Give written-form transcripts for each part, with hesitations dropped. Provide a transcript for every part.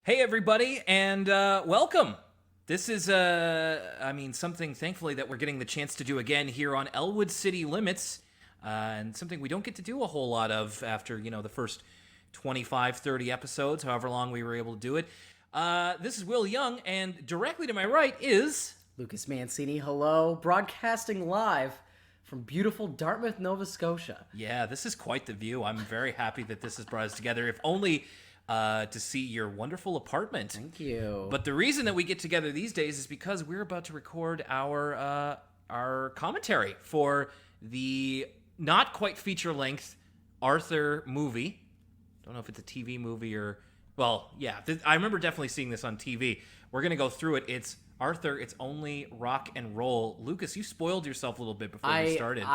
Hey, everybody, and welcome. This is, something, thankfully, that we're getting the chance to do again here on Elwood City Limits, and something we don't get to do a whole lot of after, the first 25, 30 episodes, however long we were able to do it. This is Will Young, and directly to my right is... Lucas Mancini, hello, broadcasting live from beautiful Dartmouth, Nova Scotia. Yeah, this is quite the view. I'm very happy that this has brought us together, if only... to see your wonderful apartment. Thank you. But the reason that we get together these days is because we're about to record our commentary for the not quite feature-length Arthur movie. Don't know if it's a TV movie or... Well, yeah, I remember definitely seeing this on TV. We're going to go through it. It's Arthur, It's Only Rock and Roll. Lucas, you spoiled yourself a little bit before we started.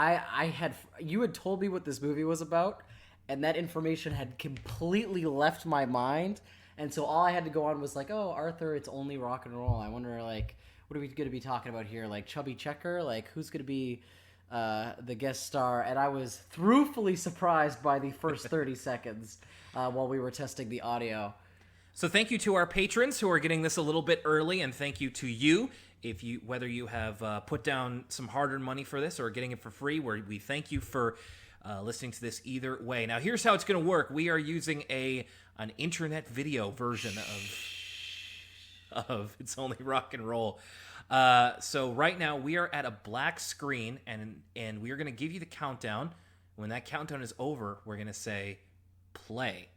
You had told me what this movie was about, and that information had completely left my mind. And so all I had to go on was like, oh, Arthur, It's Only Rock and Roll. I wonder, like, what are we going to be talking about here? Like, Chubby Checker? Like, who's going to be the guest star? And I was throughfully surprised by the first 30 seconds while we were testing the audio. So thank you to our patrons who are getting this a little bit early, and thank you to you, whether you have put down some hard-earned money for this or getting it for free. We thank you for... listening to this either way. Now, here's how it's going to work. We are using an internet video version of It's Only Rock and Roll. So right now, we are at a black screen, and we are going to give you the countdown. When that countdown is over, we're going to say play.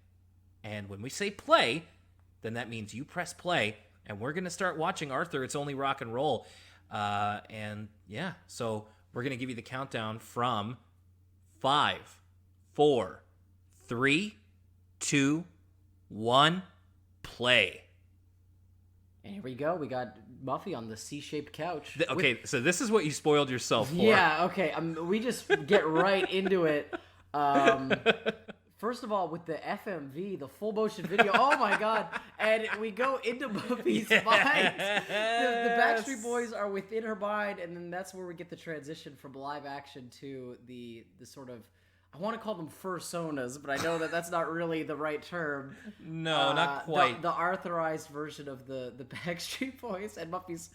And when we say play, then that means you press play, and we're going to start watching Arthur, It's Only Rock and Roll. So we're going to give you the countdown from... 5, 4, 3, 2, 1, play. And here we go. We got Muffy on the C-shaped couch. So this is what you spoiled yourself for. Yeah, okay. We just get right into it. First of all, with the FMV, the full motion video, oh my god. And we go into Muffy's mind. The Backstreet Boys are within her mind, and then that's where we get the transition from live action to the sort of, I want to call them fursonas, but I know that that's not really the right term. No, not quite. The Arthurized version of the Backstreet Boys, and Muffy's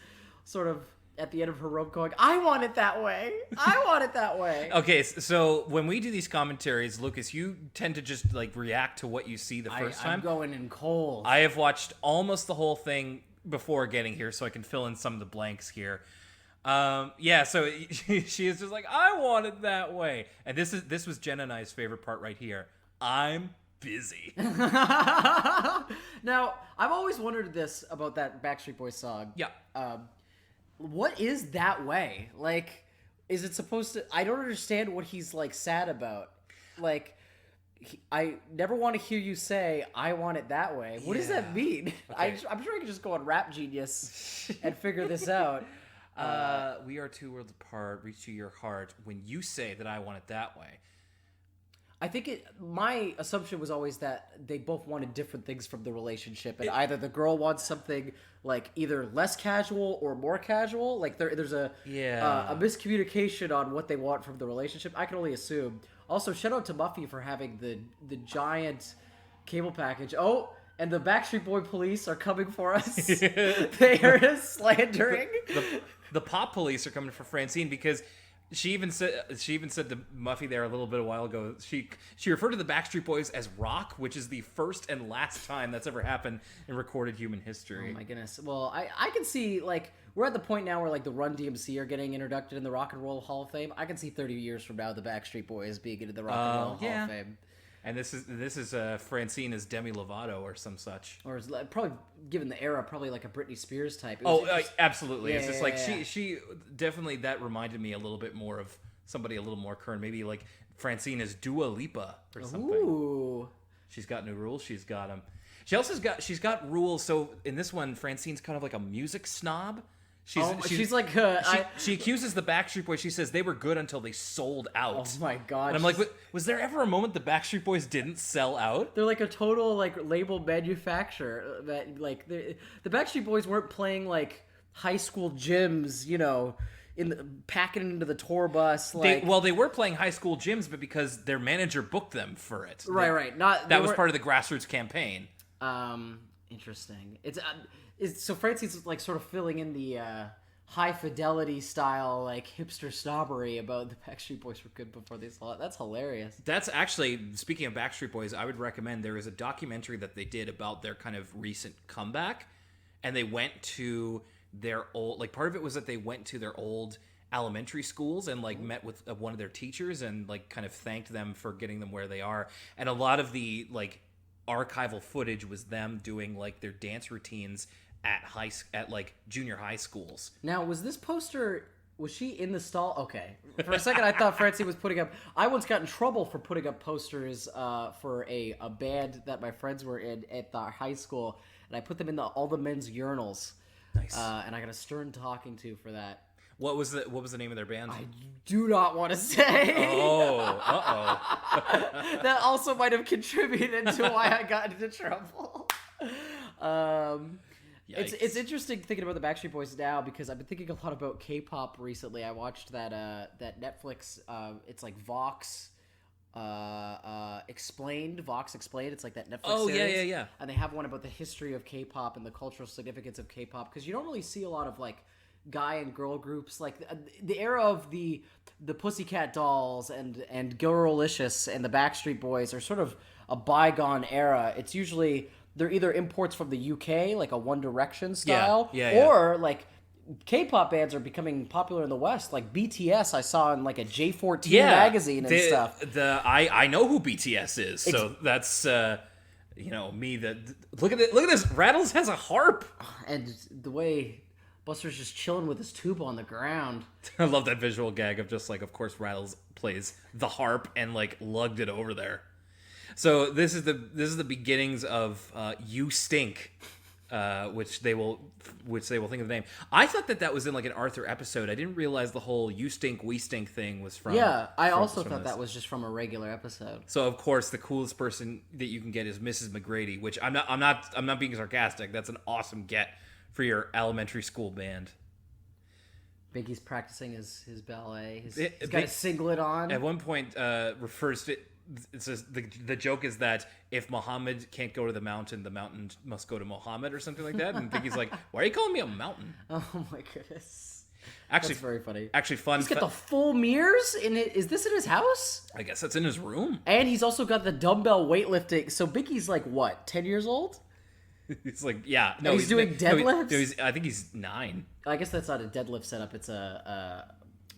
sort of at the end of her rope going, I want it that way. I want it that way. Okay, so when we do these commentaries, Lucas, you tend to just like react to what you see the first time. I'm going in cold. I have watched almost the whole thing before getting here, so I can fill in some of the blanks here. So she is just like, I want it that way. And this was Jen and I's favorite part right here. I'm busy. Now, I've always wondered this about that Backstreet Boys song. Yeah. What is that way? Like, is it supposed to... I don't understand what he's, like, sad about. Like, I never want to hear you say, I want it that way. What does that mean? Okay. I'm sure I could just go on Rap Genius and figure this out. We are 2 worlds apart, reach to your heart. When you say that I want it that way... I think my assumption was always that they both wanted different things from the relationship, and either the girl wants something like either less casual or more casual. Like there's a miscommunication on what they want from the relationship. I can only assume. Also, shout out to Muffy for having the giant cable package. Oh, and the Backstreet Boy police are coming for us. They are slandering. The pop police are coming for Francine because. She even said to Muffy there a little bit a while ago, she referred to the Backstreet Boys as rock, which is the first and last time that's ever happened in recorded human history. Oh my goodness. Well, I can see, like, we're at the point now where, like, the Run DMC are getting inducted in the Rock and Roll Hall of Fame. I can see 30 years from now the Backstreet Boys being into the Rock and Roll Hall of Fame. And this is Francine as Demi Lovato or some such. Or is probably, given the era, probably like a Britney Spears type. Absolutely. It's just like she definitely, that reminded me a little bit more of somebody a little more current. Maybe like Francine as Dua Lipa or something. Ooh. She's got new rules. She's got them. She's got rules. So in this one, Francine's kind of like a music snob. She's like she accuses the Backstreet Boys. She says they were good until they sold out. Oh my god! And I'm like, was there ever a moment the Backstreet Boys didn't sell out? They're like a total like label manufacturer. That like the Backstreet Boys weren't playing like high school gyms, packing into the tour bus. Like, they were playing high school gyms, but because their manager booked them for it. Right. That was part of the grassroots campaign. Interesting. It's so Francie's like sort of filling in the high fidelity style like hipster snobbery about the Backstreet Boys were good before they saw it. That's hilarious. That's actually, speaking of Backstreet Boys, I would recommend, there is a documentary that they did about their kind of recent comeback, and they went to their old, like part of it was that they went to their old elementary schools and like met with one of their teachers and like kind of thanked them for getting them where they are. And a lot of the like archival footage was them doing like their dance routines at like junior high schools. Now, was she in the stall? Okay. For a second, I thought Francie was putting up... I once got in trouble for putting up posters for a band that my friends were in at the high school, and I put them in all the men's urinals. Nice. And I got a stern talking to for that. What was the name of their band? I do not want to say. Oh, uh-oh. That also might have contributed to why I got into trouble. It's interesting thinking about the Backstreet Boys now because I've been thinking a lot about K-pop recently. I watched that Netflix. It's like Vox Explained. Vox Explained. It's like that Netflix series. Yeah. And they have one about the history of K-pop and the cultural significance of K-pop because you don't really see a lot of like guy and girl groups like the era of the Pussycat Dolls and Girlicious and the Backstreet Boys are sort of a bygone era. It's usually they're either imports from the UK, like a One Direction style, or like K-pop bands are becoming popular in the West, like BTS. I saw in like a J14 magazine and stuff. I know who BTS is, so that's me. Look at this. Rattles has a harp, and the way Buster's just chilling with his tuba on the ground. I love that visual gag of just like, of course, Rattles plays the harp and like lugged it over there. So this is the beginnings of You Stink, which they will think of the name. I thought that was in like an Arthur episode. I didn't realize the whole You Stink, We Stink thing was from. Yeah, I also thought that was just from a regular episode. So of course the coolest person that you can get is Mrs. McGrady, which I'm not being sarcastic. That's an awesome get for your elementary school band. Biggie's practicing his ballet. He's got a singlet on. At one point, refers to. It says the joke is that if Muhammad can't go to the mountain must go to Muhammad or something like that. And Biggie's like, "Why are you calling me a mountain?" Oh my goodness! Actually, that's very funny. Actually, fun. He's got the full mirrors in it. Is this in his house? I guess that's in his room. And he's also got the dumbbell weightlifting. So Biggie's like what, 10 years old? He's like, yeah. No, and he's doing deadlifts. I think he's 9. I guess that's not a deadlift setup. It's a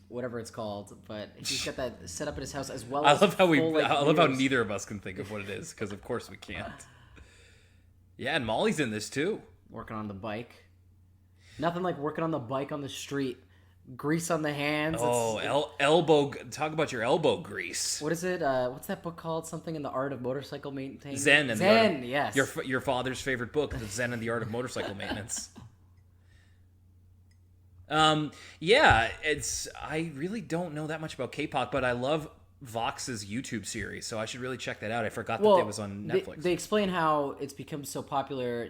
whatever it's called, but he's got that set up in his house as well. I love how neither of us can think of what it is because of course we can't. Yeah, and Molly's in this too. Working on the bike. Nothing like working on the bike on the street. Grease on the hands. Oh, elbow. Talk about your elbow grease. What is it? What's that book called? Something in the Art of Motorcycle Maintenance. Zen. Yes. Your father's favorite book, The Zen and the Art of Motorcycle Maintenance. Yeah, I really don't know that much about K-pop, but I love Vox's YouTube series, so I should really check that out. I forgot that it was on Netflix. They explain how it's become so popular.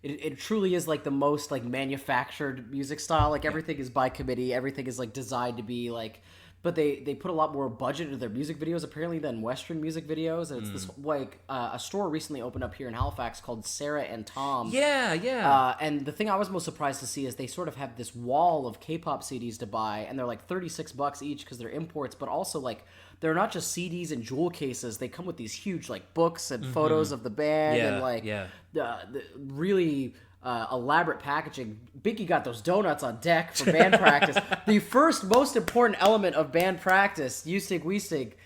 It truly is like the most like manufactured music style. Like everything is by committee. Everything is like designed to be like. But they put a lot more budget into their music videos apparently than Western music videos. And it's this like a store recently opened up here in Halifax called Sarah and Tom. Yeah. And the thing I was most surprised to see is they sort of have this wall of K-pop CDs to buy, and they're like $36 each because they're imports. But also like they're not just CDs and jewel cases. They come with these huge like books and photos of the band and like the really. Elaborate packaging. Biggie got those donuts on deck for band practice. The first most important element of band practice, You Stink, We Stink,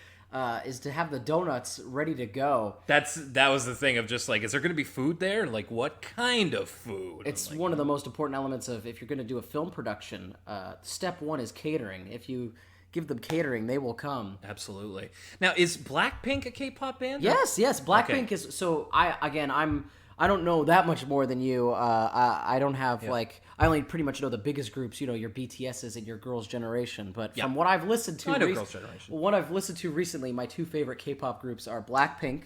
is to have the donuts ready to go. That was the thing of just like, is there going to be food there? Like, what kind of food? It's one of the most important elements of if you're going to do a film production. Step 1 is catering. If you give them catering, they will come. Absolutely. Now, is Blackpink a K-pop band? Yes. Blackpink is. So I don't know that much more than you. I don't have I only pretty much know the biggest groups. You know, your BTSs and your Girls' Generation. But from what I've listened to, Girls' Generation. What I've listened to recently, my 2 favorite K-pop groups are Blackpink,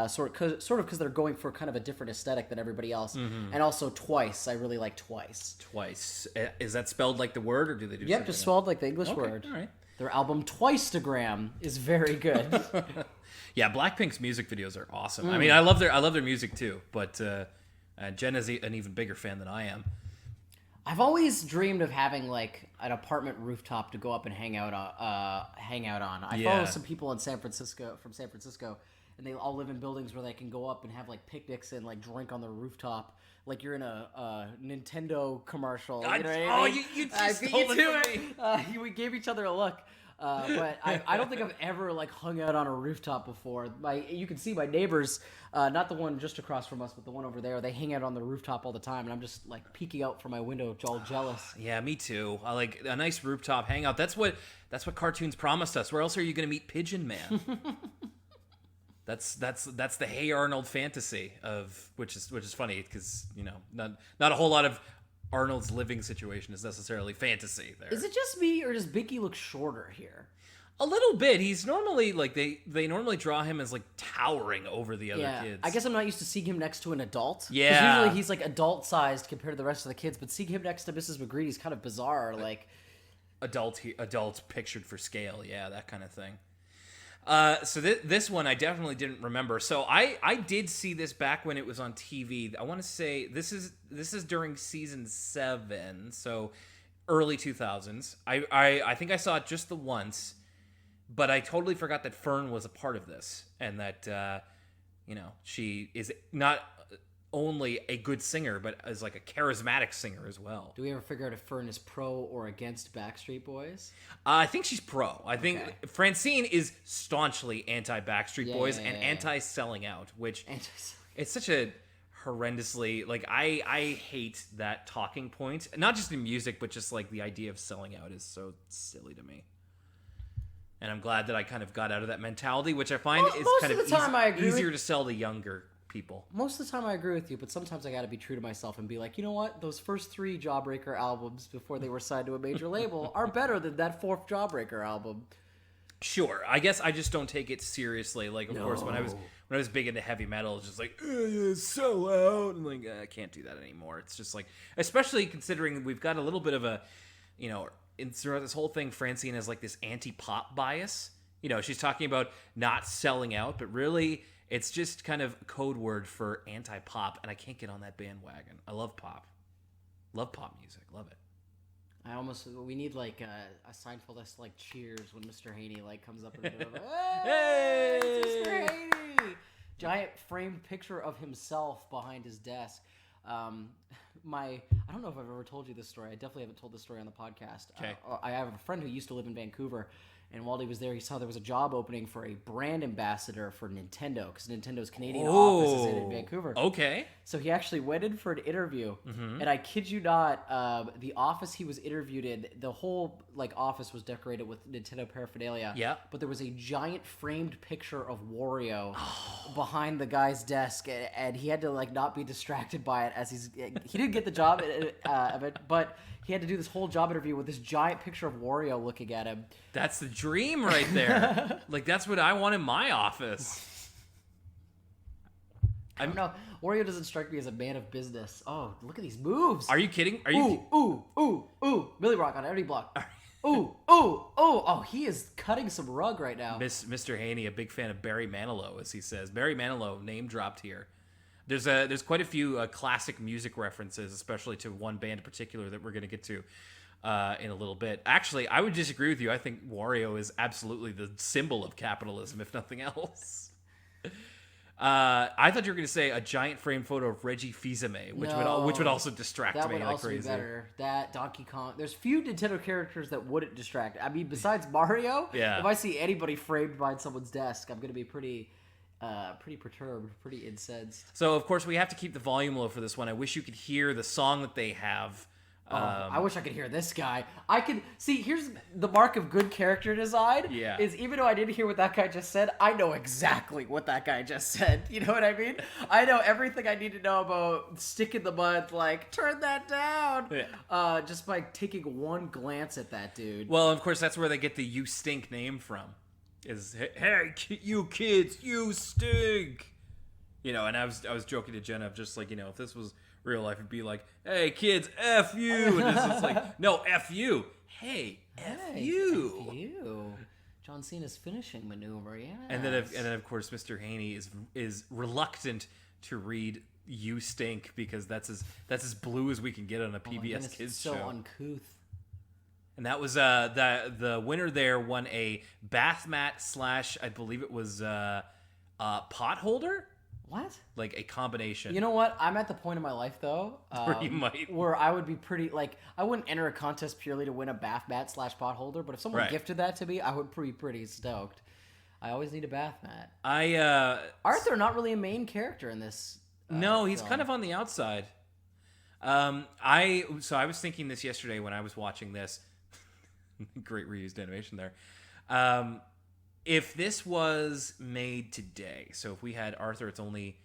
sort of because they're going for kind of a different aesthetic than everybody else, and also Twice. I really like Twice. Twice. Is that spelled like the word, or do they do? Yep, just spelled like the English word. All right. Their album Twiceagram is very good. Yeah, Blackpink's music videos are awesome. I mean, I love their music too, but Jen is an even bigger fan than I am. I've always dreamed of having like an apartment rooftop to go up and hang out on. I follow some people in San Francisco, and they all live in buildings where they can go up and have like picnics and like drink on the rooftop, like you're in a Nintendo commercial. You know what I mean? You just stole it from me. We gave each other a look. But I don't think I've ever like hung out on a rooftop before. You can see my neighbors, not the one just across from us, but the one over there. They hang out on the rooftop all the time, and I'm just like peeking out from my window, all jealous. Yeah, me too. I like a nice rooftop hangout. That's what cartoons promised us. Where else are you going to meet Pigeon Man? That's the Hey Arnold fantasy of which is funny because not a whole lot of Arnold's living situation is necessarily fantasy there. Is it just me, or does Binky look shorter here? A little bit. He's normally like they normally draw him as like towering over the other kids. I guess I'm not used to seeing him next to an adult. Yeah. 'Cause usually he's like adult sized compared to the rest of the kids, but seeing him next to Mrs. McGreedy's kind of bizarre. Like adult pictured for scale. Yeah, that kind of thing. So this one I definitely didn't remember. So I did see this back when it was on TV. I want to say this is during season 7, so early 2000s. I think I saw it just the once, but I totally forgot that Fern was a part of this and that she is not only a good singer but is like a charismatic singer as well. Do we ever figure out if Fern is pro or against Backstreet Boys? I think she's pro. I think Francine is staunchly anti-Backstreet Boys and anti-selling out, which it's such a horrendously, like, I hate that talking point. Not just in music, but just like the idea of selling out is so silly to me. And I'm glad that I kind of got out of that mentality, which I find is kind of easier to sell to younger people. Most of the time I agree with you, but sometimes I gotta be true to myself and be like, you know what? Those first 3 Jawbreaker albums before they were signed to a major label are better than that 4th Jawbreaker album. Sure. I guess I just don't take it seriously. Like, of course, when I was big into heavy metal, it's just like, sell out. And like, I can't do that anymore. It's just like, especially considering we've got a little bit of a, throughout this whole thing, Francine has like this anti-pop bias. She's talking about not selling out, but really it's just kind of a code word for anti-pop, and I can't get on that bandwagon. I love pop. Love pop music. Love it. We need like a Seinfeld-esque like cheers when Mr. Haney like comes up in the middle of Hey! It's Mr. Haney! Giant framed picture of himself behind his desk. I don't know if I've ever told you this story. I definitely haven't told this story on the podcast. Okay. I have a friend who used to live in Vancouver, and while he was there, he saw there was a job opening for a brand ambassador for Nintendo, because Nintendo's Canadian office is in Vancouver. Okay. So he actually went in for an interview, and I kid you not, the office he was interviewed in, the whole like office was decorated with Nintendo paraphernalia. Yeah. But there was a giant framed picture of Wario behind the guy's desk, and he had to like not be distracted by it as he didn't get the job of it, but he had to do this whole job interview with this giant picture of Wario looking at him. That's the dream right there. Like, that's what I want in my office. I don't know. Wario doesn't strike me as a man of business. Oh, look at these moves. Are you kidding? Ooh. Millie Rock on every block. Ooh. Oh, he is cutting some rug right now. Mr. Haney, a big fan of Barry Manilow, as he says. Barry Manilow, name dropped here. There's quite a few classic music references, especially to one band in particular that we're going to get to in a little bit. Actually, I would disagree with you. I think Wario is absolutely the symbol of capitalism, if nothing else. I thought you were going to say a giant framed photo of Reggie Fils-Aimé, which would also distract me like also crazy. Be better. That Donkey Kong. There's few Nintendo characters that wouldn't distract. I mean, besides Mario, if I see anybody framed behind someone's desk, I'm going to be pretty perturbed, pretty incensed. So, of course, we have to keep the volume low for this one. I wish you could hear the song that they have. I wish I could hear this guy. I could see. Here's the mark of good character design. Yeah. Is even though I didn't hear what that guy just said, I know exactly what that guy just said. You know what I mean? I know everything I need to know about stick in the mud. Like, turn that down. Yeah. Just by taking one glance at that dude. Well, of course, that's where they get the "you stink" name from. Is, hey, you kids, you stink. And I was joking to Jenna, just like, if this was real life, it'd be like, hey, kids, F you. And it's like, no, F you. Hey, F you. F you. John Cena's finishing maneuver, yeah. And then, of course, Mr. Haney is reluctant to read, "You Stink" because that's as blue as we can get on a PBS Kids so show. uncouth. And that was the winner there won a bath mat / I believe it was pot holder. What? Like a combination. You know what? I'm at the point in my life though, where I would be pretty like I wouldn't enter a contest purely to win a bath mat / pot holder, but if someone gifted that to me, I would be pretty stoked. I always need a bath mat. Arthur, not really a main character in this. No, he's kind of on the outside. I was thinking this yesterday when I was watching this. Great reused animation there. If this was made today, so if we had Arthur, it's only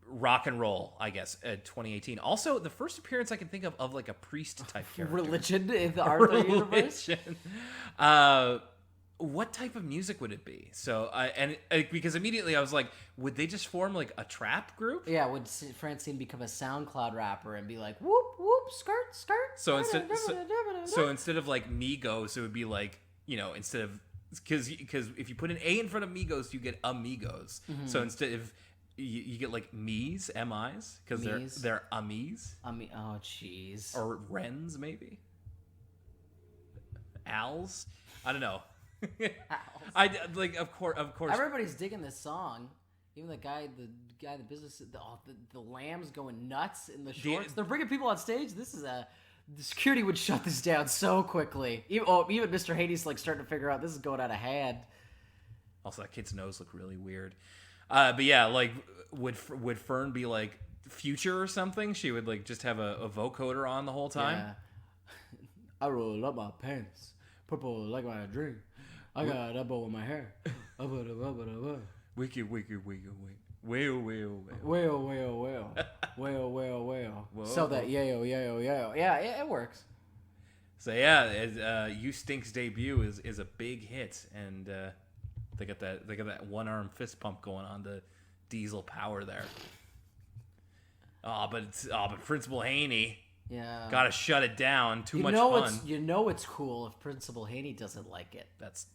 rock and roll, I guess, 2018. Also, the first appearance I can think of like a priest type character. Religion in the Arthur universe. What type of music would it be? So, because immediately I was like, would they just form like a trap group? Yeah, would Francine become a SoundCloud rapper and be like, whoop, whoop, skirt, skirt? So instead of like Migos, it would be like, instead of, because if you put an A in front of Migos, you get Amigos. Mm-hmm. So instead of, you get like Mies, M-Is, because they're Amis. Oh, jeez. Or Wrens, maybe. Als? I don't know. I like, of course. Everybody's digging this song. Even the guy, the business, the lambs going nuts in the shorts. They're bringing people on stage. The security would shut this down so quickly. Even Mr. Hades like starting to figure out this is going out of hand. Also, that kid's nose looked really weird. But yeah, like would Fern be like Future or something? She would like just have a vocoder on the whole time. Yeah. I roll up my pants, purple like my drink. I got a bow in my hair. Wiki, wiki, wiki, wiki. Well. So that yayo. Yeah, it works. So yeah, You Stink's debut is a big hit, and they got that one arm fist pump going on the diesel power there. But Principal Haney. Yeah. Gotta shut it down. Too much fun. It's cool if Principal Haney doesn't like it. That's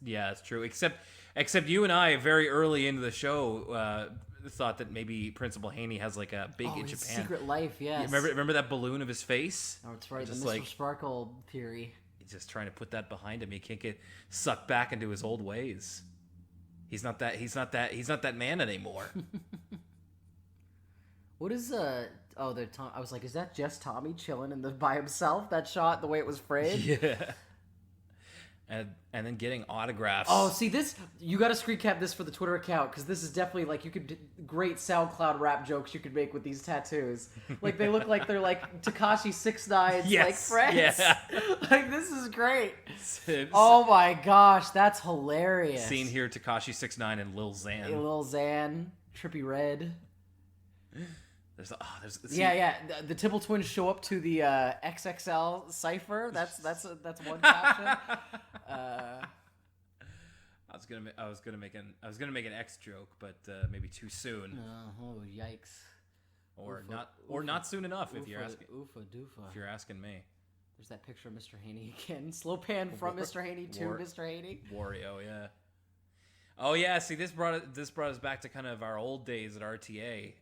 true. Except you and I, very early into the show, thought that maybe Principal Haney has like a big in his Japan secret life. Yes. Remember that balloon of his face? Oh, it's right. Just the Mr. Sparkle theory. He's just trying to put that behind him. He can't get sucked back into his old ways. He's not that man anymore. What is I was like, is that just Tommy chilling by himself? That shot, the way it was framed. Yeah. And then getting autographs. Oh, see this? You got to screen cap this for the Twitter account because this is definitely like great SoundCloud rap jokes you could make with these tattoos. Like they look like they're like Tekashi 6ix9's like friends. Yeah. Like this is great. Oh my gosh, that's hilarious. Seen here, Tekashi 6ix9ine and Lil Xan. Lil Xan, Trippie Redd. There's the Tibble twins show up to the XXL cipher. That's one caption. I was gonna make an X joke, but maybe too soon. Oh yikes! Or not soon enough if you're asking. If you're asking me. There's that picture of Mr. Haney again. Slow pan from Mr. Haney to Mr. Haney. Wario, yeah. Oh yeah, see this brought us back to kind of our old days at RTA.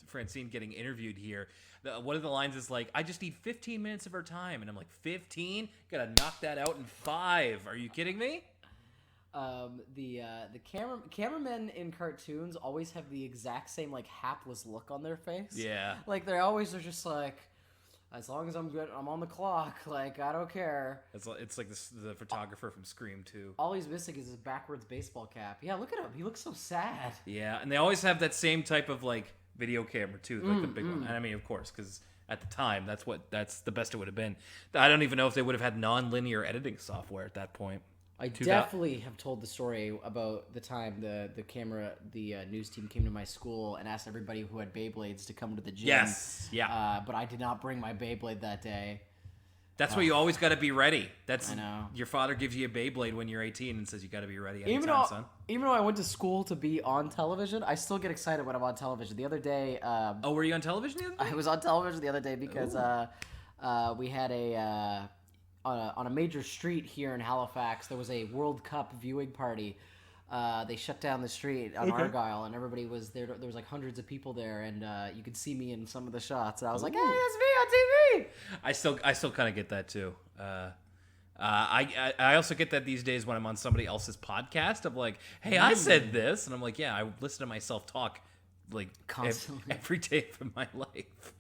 Francine getting interviewed here. One of the lines is like, I just need 15 minutes of her time. And I'm like, 15? Gotta knock that out in 5. Are you kidding me? The cameramen in cartoons always have the exact same like hapless look on their face. Yeah. Like they're just like, as long as I'm good, I'm on the clock. Like I don't care. It's like the photographer from Scream 2. All he's missing is his backwards baseball cap. Yeah, look at him. He looks so sad. Yeah, and they always have that same type of like video camera too, like the big one. And I mean, of course, because at the time, that's the best it would have been. I don't even know if they would have had non-linear editing software at that point. I definitely have told the story about the time the news team came to my school and asked everybody who had Beyblades to come to the gym. Yes, yeah. But I did not bring my Beyblade that day. That's why you always got to be ready. I know. Your father gives you a Beyblade when you're 18 and says you got to be ready anytime, son. Even though I went to school to be on television, I still get excited when I'm on television. The other day... were you on television the other day? I was on television the other day because we had on a major street here in Halifax, there was a World Cup viewing party they shut down the street on Argyle, and everybody was there. There was like hundreds of people there, and you could see me in some of the shots. And I was like, "Hey, that's me on TV." I still kind of get that too. I also get that these days when I'm on somebody else's podcast of like, "Hey, I said this," and I'm like, "Yeah, I listen to myself talk like Constantly. every day of my life."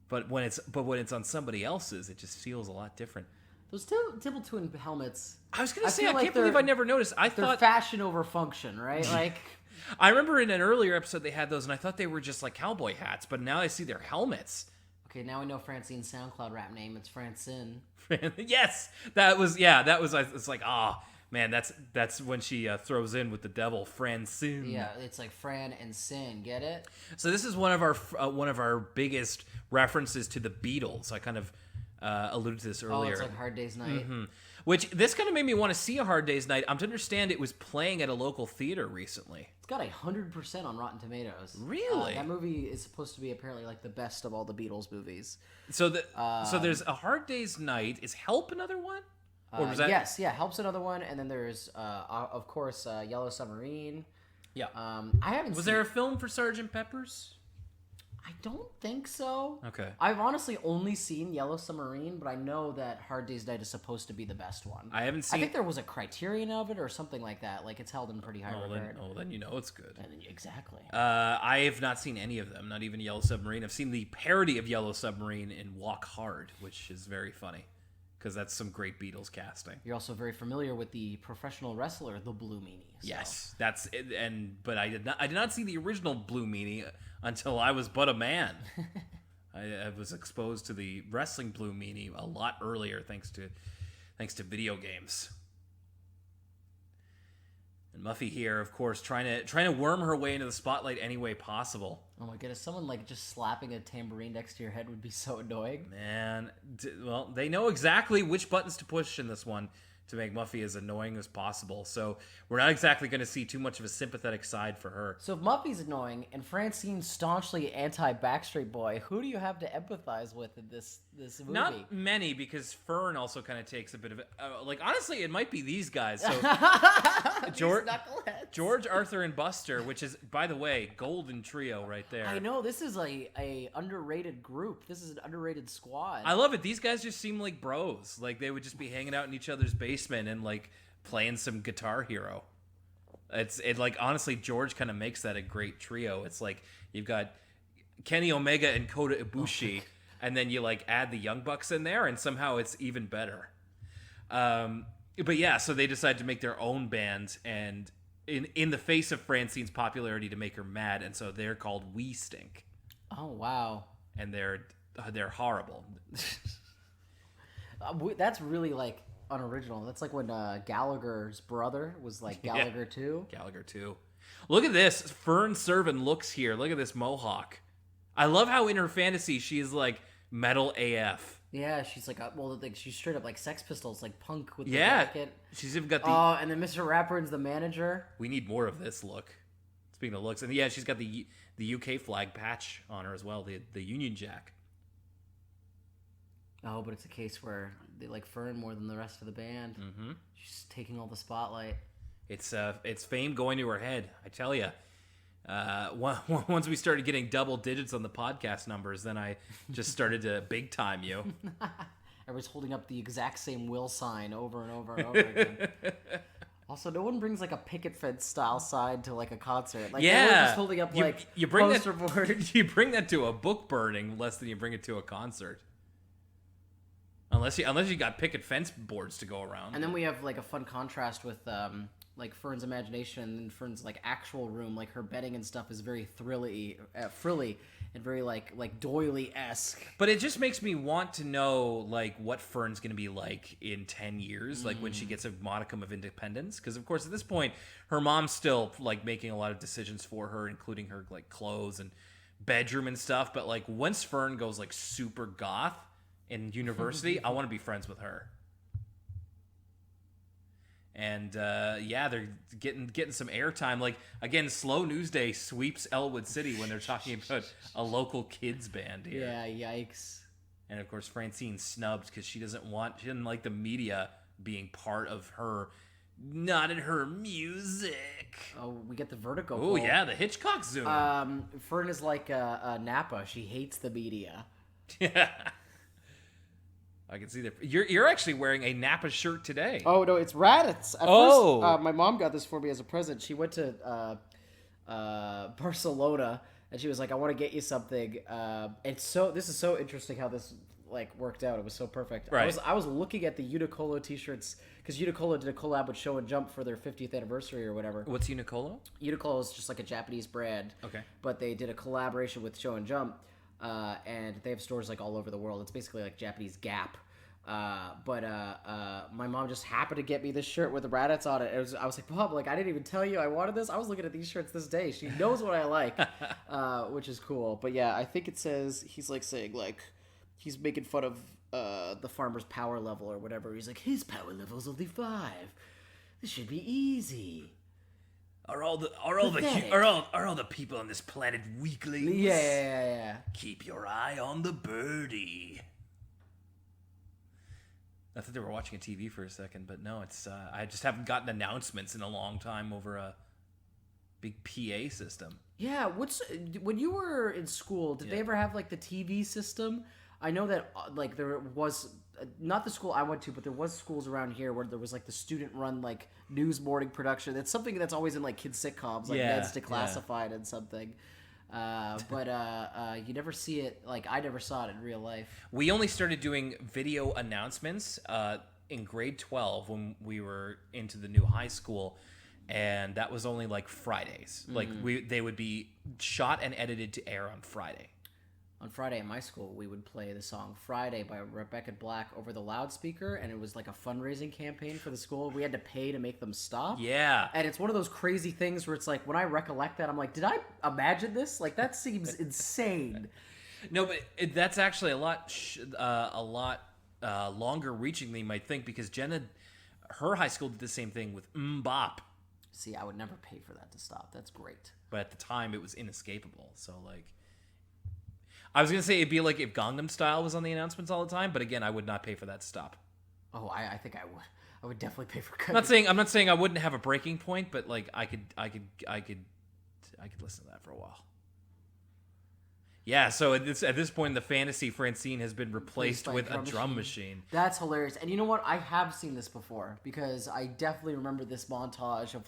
But when it's on somebody else's, it just feels a lot different. Those Tibble Twin helmets. I was gonna say, feel I like can't believe I never noticed. I they're thought fashion over function, right? Like, I remember in an earlier episode they had those, and I thought they were just like cowboy hats. But now I see they're helmets. okay, now we know Francine's SoundCloud rap name. It's Francine. Yes, that was. It's like, man, that's when she throws in with the devil, Francine. Yeah, it's like Fran and Sin. Get it? So this is one of our biggest references to the Beatles. I kind of alluded to this earlier. Oh, it's like Hard Day's Night. Mm-hmm. Which this kind of made me want to see A Hard Day's Night. I'm to understand it was playing at a local theater recently. It's got 100% on Rotten Tomatoes. Really? That movie is supposed to be apparently like the best of all the Beatles movies. So so there's A Hard Day's Night. Is Help another one? Or was that... Yes, yeah, Help's another one, and then there's of course Yellow Submarine. Yeah. I haven't. Was there a film for Sgt. Pepper's? I don't think so. Okay. I've honestly only seen Yellow Submarine, but I know that Hard Day's Night is supposed to be the best one. I haven't seen... I think there was a criterion of it or something like that. Like, it's held in pretty high regard. Then you know it's good. Exactly. I have not seen any of them, not even Yellow Submarine. I've seen the parody of Yellow Submarine in Walk Hard, which is very funny, because that's some great Beatles casting. You're also very familiar with the professional wrestler, the Blue Meanie. So. Yes, that's it, but I did not see the original Blue Meanie until I was but a man. I was exposed to the wrestling Blue Meanie a lot earlier, thanks to video games. And Muffy here, of course, trying to worm her way into the spotlight any way possible. Oh my goodness, someone like just slapping a tambourine next to your head would be so annoying. Man, well, they know exactly which buttons to push in this one to make Muffy as annoying as possible. So we're not exactly going to see too much of a sympathetic side for her. So if Muffy's annoying and Francine's staunchly anti-Backstreet Boy, who do you have to empathize with in this movie? Not many, because Fern also kind of takes a bit of it. Like, honestly, it might be these guys. So George, Arthur, and Buster, which is, by the way, golden trio right there. I know, this is a underrated group. This is an underrated squad. I love it. These guys just seem like bros. Like, they would just be hanging out in each other's basement and like playing some Guitar Hero. It like, honestly, George kind of makes that a great trio. It's like you've got Kenny Omega and Kota Ibushi, and then you like add the Young Bucks in there, and somehow it's even better. But yeah, so they decide to make their own band, and in the face of Francine's popularity, to make her mad, and so they're called We Stink. Oh wow! And they're horrible. That's really like unoriginal. That's like when Gallagher's brother was like Gallagher 2. Gallagher 2. Look at this. Fern Servan looks here. Look at this mohawk. I love how in her fantasy she is like metal AF. Yeah, she's like, she's straight up like Sex Pistols, like punk with the jacket. She's even got the... Oh, and then Mr. Rapper's the manager. We need more of this look. Speaking of looks. And yeah, she's got the UK flag patch on her as well, the Union Jack. Oh, but it's a case where they like Fern more than the rest of the band. Mm-hmm. She's taking all the spotlight. It's fame going to her head, I tell you. Once we started getting double digits on the podcast numbers, then I just started to big time you. Everybody's holding up the exact same will sign over and over and over again. Also, no one brings like a picket fence style sign to like a concert. Like, yeah, everyone's just holding up you bring poster board. You bring that to a book burning less than you bring it to a concert. Unless you got picket fence boards to go around. And then we have like a fun contrast with like Fern's imagination and Fern's like actual room. Like her bedding and stuff is very frilly and very like doily-esque. But it just makes me want to know like what Fern's going to be like in 10 years, like when she gets a modicum of independence. Because of course at this point her mom's still like making a lot of decisions for her, including her like clothes and bedroom and stuff. But like once Fern goes like super goth in university, I want to be friends with her. And yeah, they're getting some airtime. Like again, Slow News Day sweeps Elwood City when they're talking about a local kids band here. Yeah, yikes. And of course, Francine snubbed because she didn't like the media being part of her Not in her music. Oh, we get the vertigo. Oh, yeah, the Hitchcock zoom. Fern is like a Napa. She hates the media. Yeah. I can see that. You're actually wearing a Napa shirt today. Oh, no, it's Raditz. At first, my mom got this for me as a present. She went to Barcelona, and she was like, I want to get you something. This is so interesting how this worked out. It was so perfect. Right. I was looking at the Uniqlo t-shirts because Uniqlo did a collab with Show and Jump for their 50th anniversary or whatever. What's Uniqlo? Uniqlo is just like a Japanese brand. Okay. But they did a collaboration with Show and Jump, and they have stores all over the world. It's basically like Japanese Gap. But my mom just happened to get me this shirt with the Raditz on it. I was like, Mom, I didn't even tell you I wanted this. I was looking at these shirts this day. She knows what I like, which is cool. But yeah, I think it says he's saying he's making fun of the farmer's power level or whatever. He's like, his power level's only 5. This should be easy. Are all the people on this planet weaklings? Yeah. Keep your eye on the birdie. I thought they were watching a TV for a second, but no, it's I just haven't gotten announcements in a long time over a big PA system. Yeah, when you were in school, did they ever have the TV system? I know that there was not the school I went to, but there was schools around here where there was the student run news morning production. That's something that's always in kids sitcoms, Ned's Declassified and something. But you never see it. I never saw it in real life. We only started doing video announcements in grade 12 when we were into the new high school, and that was only Fridays. They would be shot and edited to air on Friday. On Friday at my school, we would play the song Friday by Rebecca Black over the loudspeaker, and it was a fundraising campaign for the school. We had to pay to make them stop. Yeah. And it's one of those crazy things where it's when I recollect that, I'm like, did I imagine this? That seems insane. No, but that's actually a lot longer reaching than you might think, because Jenna, her high school did the same thing with Mbop. See, I would never pay for that to stop. That's great. But at the time, it was inescapable. So, I was going to say it'd be like if Gangnam Style was on the announcements all the time, but again, I would not pay for that to stop. Oh, I think I would. I would definitely pay for I'm not saying I wouldn't have a breaking point, but I could listen to that for a while. Yeah, so at this point in the fantasy, Francine has been replaced with a drum machine. That's hilarious. And you know what? I have seen this before, because I definitely remember this montage of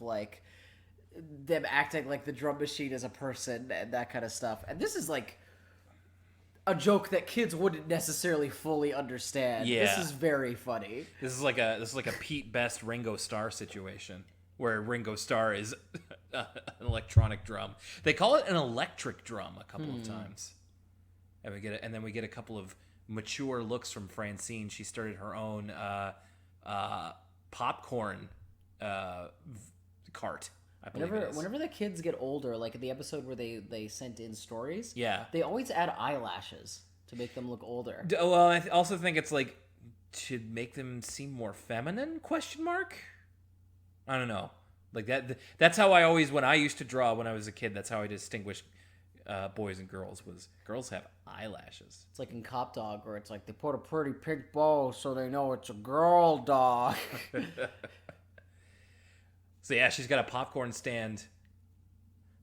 them acting like the drum machine is a person and that kind of stuff. And this is a joke that kids wouldn't necessarily fully understand. Yeah. This is very funny. This is like a Pete Best Ringo Starr situation, where Ringo Starr is an electronic drum. They call it an electric drum a couple of times. And then we get a couple of mature looks from Francine. She started her own popcorn cart. Whenever the kids get older, in the episode where they sent in stories, they always add eyelashes to make them look older. Well, I also think it's to make them seem more feminine? ? I don't know. That's how I always, when I used to draw when I was a kid, that's how I distinguished boys and girls. Was girls have eyelashes. It's like in Cop Dog, where it's they put a pretty pink bow so they know it's a girl dog. So yeah, she's got a popcorn stand.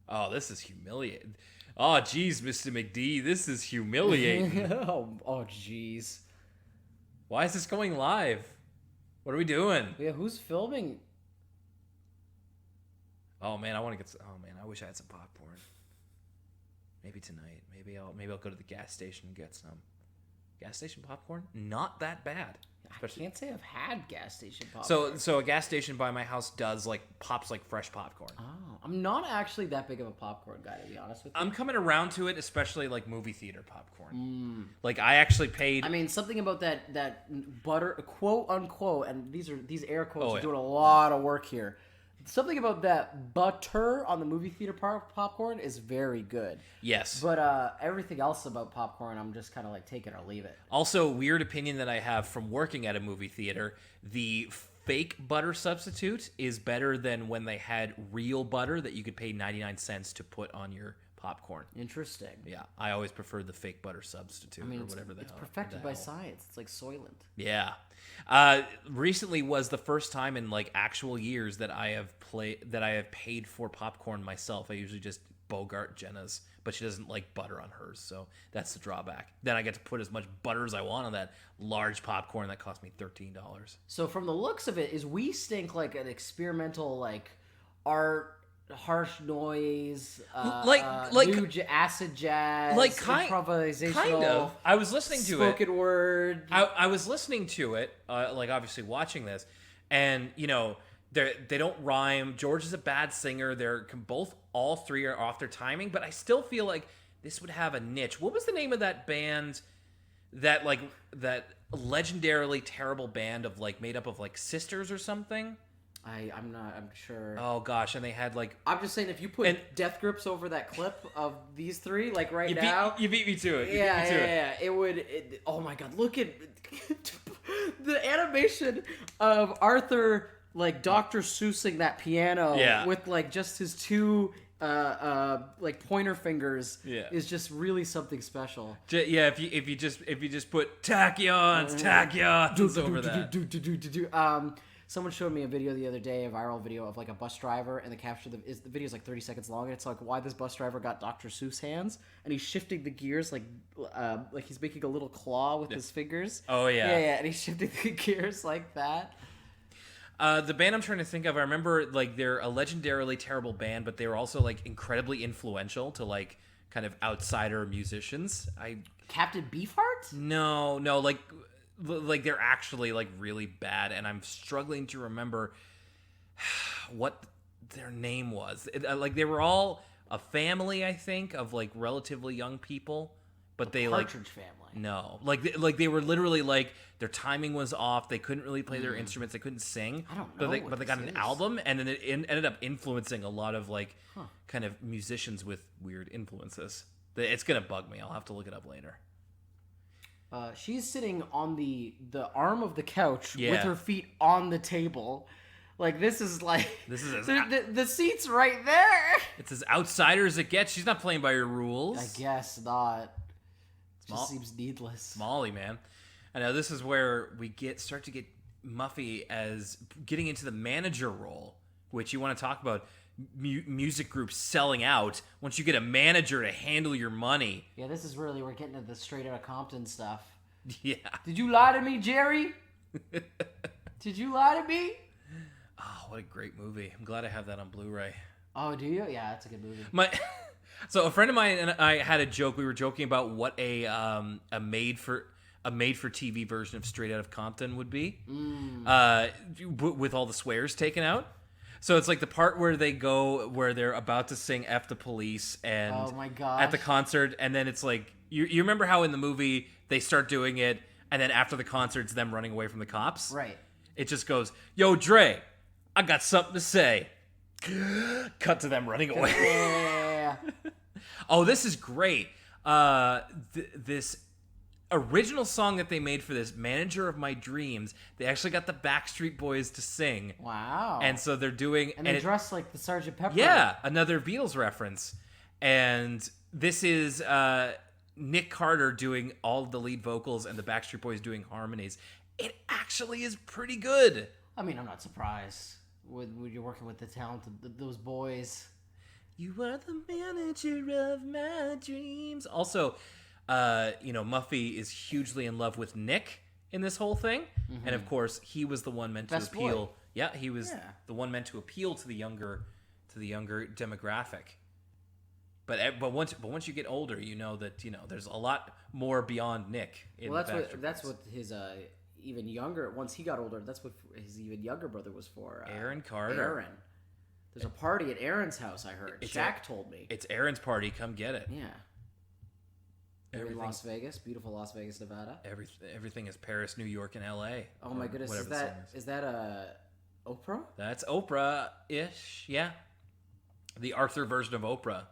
Oh, this is humiliating. Oh, geez, Mr. McD, this is humiliating. oh, geez. Why is this going live? What are we doing? Yeah, who's filming? Oh man, I wish I had some popcorn. Maybe tonight. Maybe I'll go to the gas station and get some. Gas station popcorn? Not that bad. I can't say I've had gas station popcorn. So a gas station by my house does pops fresh popcorn. Oh, I'm not actually that big of a popcorn guy, to be honest with you. I'm coming around to it, especially movie theater popcorn. I actually paid. I mean, something about that butter, quote unquote, and these air quotes are doing a lot of work here. Something about that butter on the movie theater popcorn is very good. Yes. But everything else about popcorn, I'm just kind of take it or leave it. Also, weird opinion that I have from working at a movie theater, the fake butter substitute is better than when they had real butter that you could pay 99 cents to put on your popcorn. Interesting. Yeah, I always preferred the fake butter substitute or It's, whatever the it's hell. perfected by science. It's like Soylent. Yeah. Recently was the first time in like actual years that I have paid for popcorn myself. I usually just Bogart Jenna's, but she doesn't like butter on hers, so that's the drawback. Then I get to put as much butter as I want on that large popcorn that cost me $13. So from the looks of it, is We Stink like an experimental like art, harsh noise, new acid jazz, like improvisational, kind of. I was listening to spoken word. I was listening to it, like obviously watching this, and you know they don't rhyme. George is a bad singer. All three are off their timing, but I still feel like this would have a niche. What was the name of that band? That legendarily terrible band of like made up of like sisters or something. I'm sure. Oh gosh, and they had like. I'm just saying, if you put death grips over that clip of these three, like now, you beat me to it. Yeah. It would. Oh my god, look at the animation of Arthur like Dr. Seussing that piano with like just his two like pointer fingers is just really something special. Yeah, if you just put tachyons over that. Someone showed me a video the other day, a viral video of like a bus driver, and the video is like 30 seconds long, and it's like why this bus driver got Dr. Seuss hands, and he's shifting the gears like he's making a little claw with his fingers. Oh yeah, and he's shifting the gears like that. The band I'm trying to think of, I remember like they're a legendarily terrible band, but they were also like incredibly influential to like kind of outsider musicians. Captain Beefheart? No, like they're actually like really bad, and I'm struggling to remember what their name was. Like they were all a family, I think, of like relatively young people, but they Partridge Family. No, like they were literally like their timing was off. They couldn't really play their instruments. They couldn't sing. I don't know. But they got an album, and then it ended up influencing a lot of like kind of musicians with weird influences. It's gonna bug me. I'll have to look it up later. She's sitting on the arm of the couch with her feet on the table. Like the seat's right there. It's as outsider as it gets. She's not playing by your rules. I guess not. Just seems needless. Molly, man. I know this is where we start to get Muffy as getting into the manager role, which you want to talk about music groups selling out. Once you get a manager to handle your money. Yeah, this is really, we're getting into the Straight Outta Compton stuff. Yeah. Did you lie to me, Jerry? Did you lie to me? Oh, what a great movie. I'm glad I have that on Blu-ray. Oh, do you? Yeah, that's a good movie. So a friend of mine and I had a joke. We were joking about what a made for TV version of Straight Outta Compton would be, with all the swears taken out. So it's like the part where they're about to sing "F the Police" and oh my gosh. at the concert, and then it's like you remember how in the movie they start doing it, and then after the concert it's them running away from the cops. Right. It just goes, "Yo, Dre, I got something to say." Cut to them running away. Yeah. Oh, this is great. This original song that they made for this, "Manager of My Dreams," they actually got the Backstreet Boys to sing. Wow. And so they're doing... And they dress like the Sgt. Pepper. Yeah, another Beatles reference. And this is Nick Carter doing all of the lead vocals and the Backstreet Boys doing harmonies. It actually is pretty good. I mean, I'm not surprised when you're working with the talented those boys. You are the manager of my dreams. Also, Muffy is hugely in love with Nick in this whole thing, and of course, he was the one meant to appeal. Boy. Yeah, he was the one meant to appeal to the younger demographic. But once you get older, you know that there's a lot more beyond Nick. That's what his even younger. Once he got older, that's what his even younger brother was for. Aaron Carter. Aaron. There's a party at Aaron's house, I heard. Shaq told me. It's Aaron's party. Come get it. Yeah. In Las Vegas, beautiful Las Vegas, Nevada. Everything is Paris, New York, and L.A. Oh my goodness, is that Oprah? That's Oprah-ish, yeah. The Arthur version of Oprah.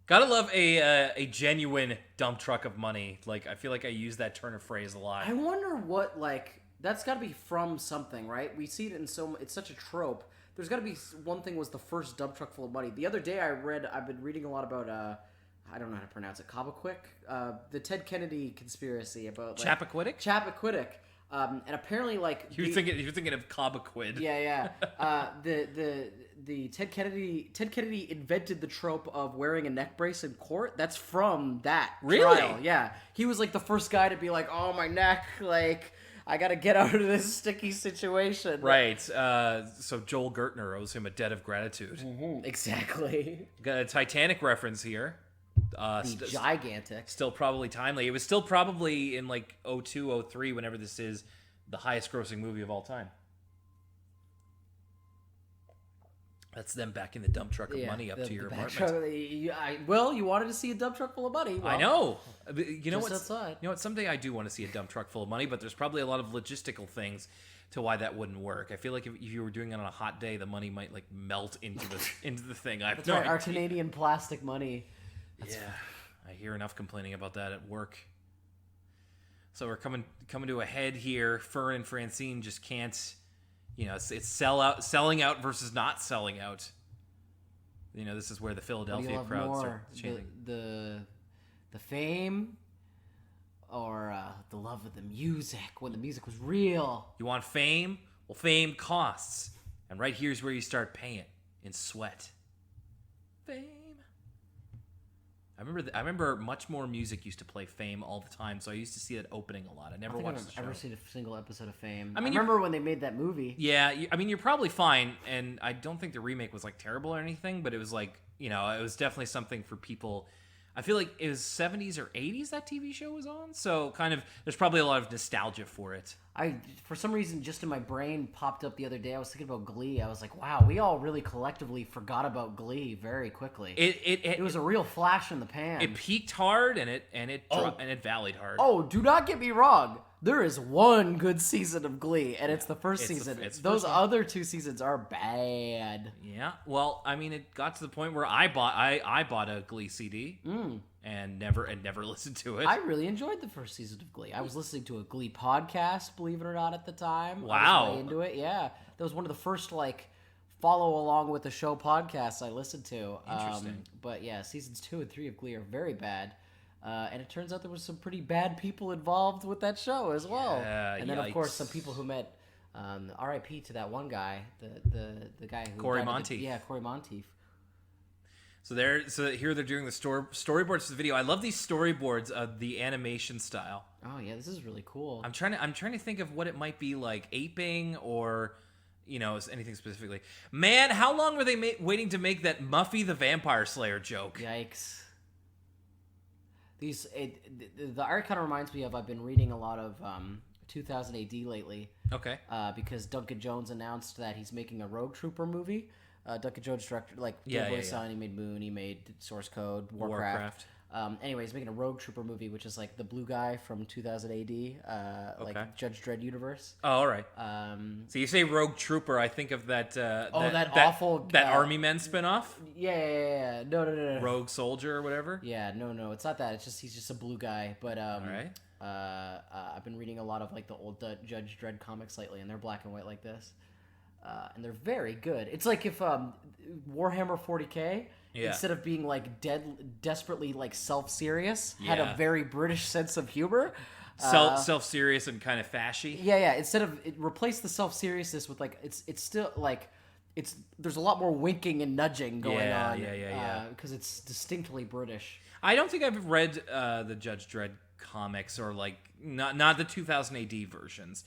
Gotta love a genuine dump truck of money. Like, I feel like I use that turn of phrase a lot. I wonder what, like, that's gotta be from something, right? We see it it's such a trope there's got to be one thing was the first dump truck full of money. The other day I've been reading a lot about I don't know how to pronounce it. Chappaquiddick, the Ted Kennedy conspiracy about like, Chappaquiddick. And apparently, like you're thinking of Cobaquid. Yeah. The Ted Kennedy invented the trope of wearing a neck brace in court. That's from that trial. Yeah, he was like the first guy to be like, "Oh, my neck, like I gotta get out of this sticky situation." Right. So Joel Gertner owes him a debt of gratitude. Mm-hmm. Exactly. Got a Titanic reference here. Gigantic. Still probably timely. It was still probably in like 02, 03, whenever this is the highest grossing movie of all time. That's them back in the dump truck of money up to your apartment. You wanted to see a dump truck full of money. Well, I know. You know what? Outside. You know what? Someday I do want to see a dump truck full of money, but there's probably a lot of logistical things to why that wouldn't work. I feel like if you were doing it on a hot day, the money might like melt into the thing. That's right. Our Canadian plastic money. I hear enough complaining about that at work. So we're coming to a head here. Fern and Francine just can't. It's selling out versus not selling out. This is where the Philadelphia crowd start chanting. The fame or the love of the music when the music was real. You want fame? Well, fame costs, and right here's where you start paying in sweat. Fame. I remember much more music used to play Fame all the time, so I used to see it opening a lot. I never watched the show. I've never seen a single episode of Fame. I remember when they made that movie. Yeah, you're probably fine, and I don't think the remake was like terrible or anything, but it was like, it was definitely something for people. I feel like it was 70s or 80s that TV show was on, so kind of there's probably a lot of nostalgia for it. For some reason, just in my brain popped up the other day, I was thinking about Glee. I was like, wow, we all really collectively forgot about Glee very quickly. It was a real flash in the pan. It peaked hard and it valleyed hard. Oh, do not get me wrong. There is one good season of Glee, and it's the first season. Those other two seasons are bad. Yeah. Well, it got to the point where I bought a Glee CD and never listened to it. I really enjoyed the first season of Glee. I was listening to a Glee podcast, believe it or not, at the time. Wow. I was way into it. Yeah. That was one of the first follow along with the show podcasts I listened to. Interesting. But yeah, seasons 2 and 3 of Glee are very bad. And it turns out there was some pretty bad people involved with that show as well. And then, of course, some people who met R.I.P. to that one guy, the guy who Corey Monteith. Corey Monteith. So here they're doing the storyboards for the video. I love these storyboards of the animation style. Oh yeah, this is really cool. I'm trying to think of what it might be like, aping or anything specifically. Man, how long were they waiting to make that Muffy the Vampire Slayer joke? Yikes. The art kind of reminds me of, I've been reading a lot of 2000 AD lately. Okay. Because Duncan Jones announced that he's making a Rogue Trooper movie. Duncan Jones directed, Son, he made Moon, he made Source Code, Warcraft. Anyway, he's making a Rogue Trooper movie, which is like the blue guy from 2000 AD, like Judge Dredd universe. Oh, all right. So you say Rogue Trooper, I think of that awful Army Men spinoff. Yeah. No. Rogue Soldier or whatever. Yeah, no, it's not that. It's just he's just a blue guy. But all right. I've been reading a lot of the old Judge Dredd comics lately, and they're black and white like this, and they're very good. It's like if Warhammer 40K. Yeah. Instead of being desperately self-serious, had a very British sense of humor. Self-serious and kind of fashy. Yeah. Instead of replace the self-seriousness with it's still there's a lot more winking and nudging going on. Yeah. Because it's distinctly British. I don't think I've read the Judge Dredd comics or not the 2000 AD versions,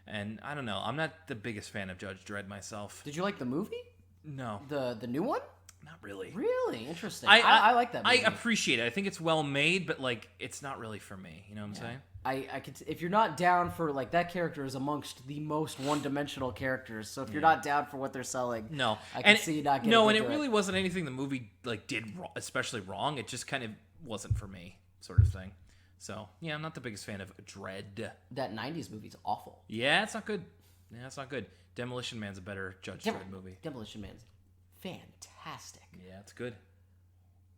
and I don't know. I'm not the biggest fan of Judge Dredd myself. Did you like the movie? No. The new one? Not really. Really? Interesting. I like that movie. I appreciate it. I think it's well made, but it's not really for me. You know what I'm saying? I could, if you're not down for that character is amongst the most one-dimensional characters. So if you're not down for what they're selling, I can see you not getting and it really wasn't anything the movie did especially wrong. It just kind of wasn't for me, sort of thing. So I'm not the biggest fan of Dredd. That 90s movie's awful. Yeah, it's not good. Demolition Man's a better Judge Dredd movie. Demolition Man's fantastic. Yeah, it's good.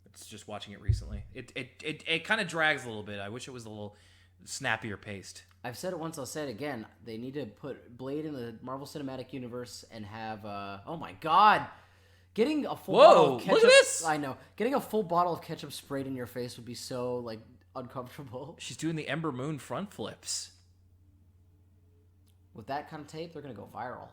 It's just watching it recently. It kind of drags a little bit. I wish it was a little snappier paced. I've said it once, I'll say it again. They need to put Blade in the Marvel Cinematic Universe and have, oh my god, getting a full bottle of ketchup. Look at this! I know. Getting a full bottle of ketchup sprayed in your face would be so, like, uncomfortable. She's doing the Ember Moon front flips. With that kind of tape, they're going to go viral.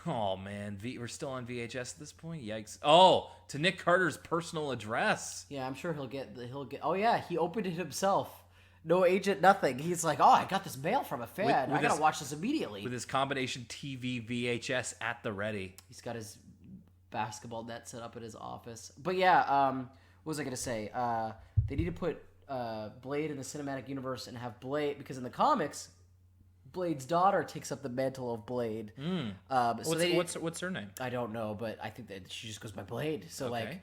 Oh, man. We're still on VHS at this point? Yikes. Oh, to Nick Carter's personal address. Yeah, I'm sure he'll get... Oh, yeah, he opened it himself. No agent, nothing. He's like, oh, I got this mail from a fan. I got to watch this immediately. With his combination TV VHS at the ready. He's got his basketball net set up at his office. But yeah, what was I going to say? They need to put Blade in the cinematic universe and have Blade, because in the comics, Blade's daughter takes up the mantle of Blade. What's her name? I don't know, but I think that she just goes by Blade. So Okay.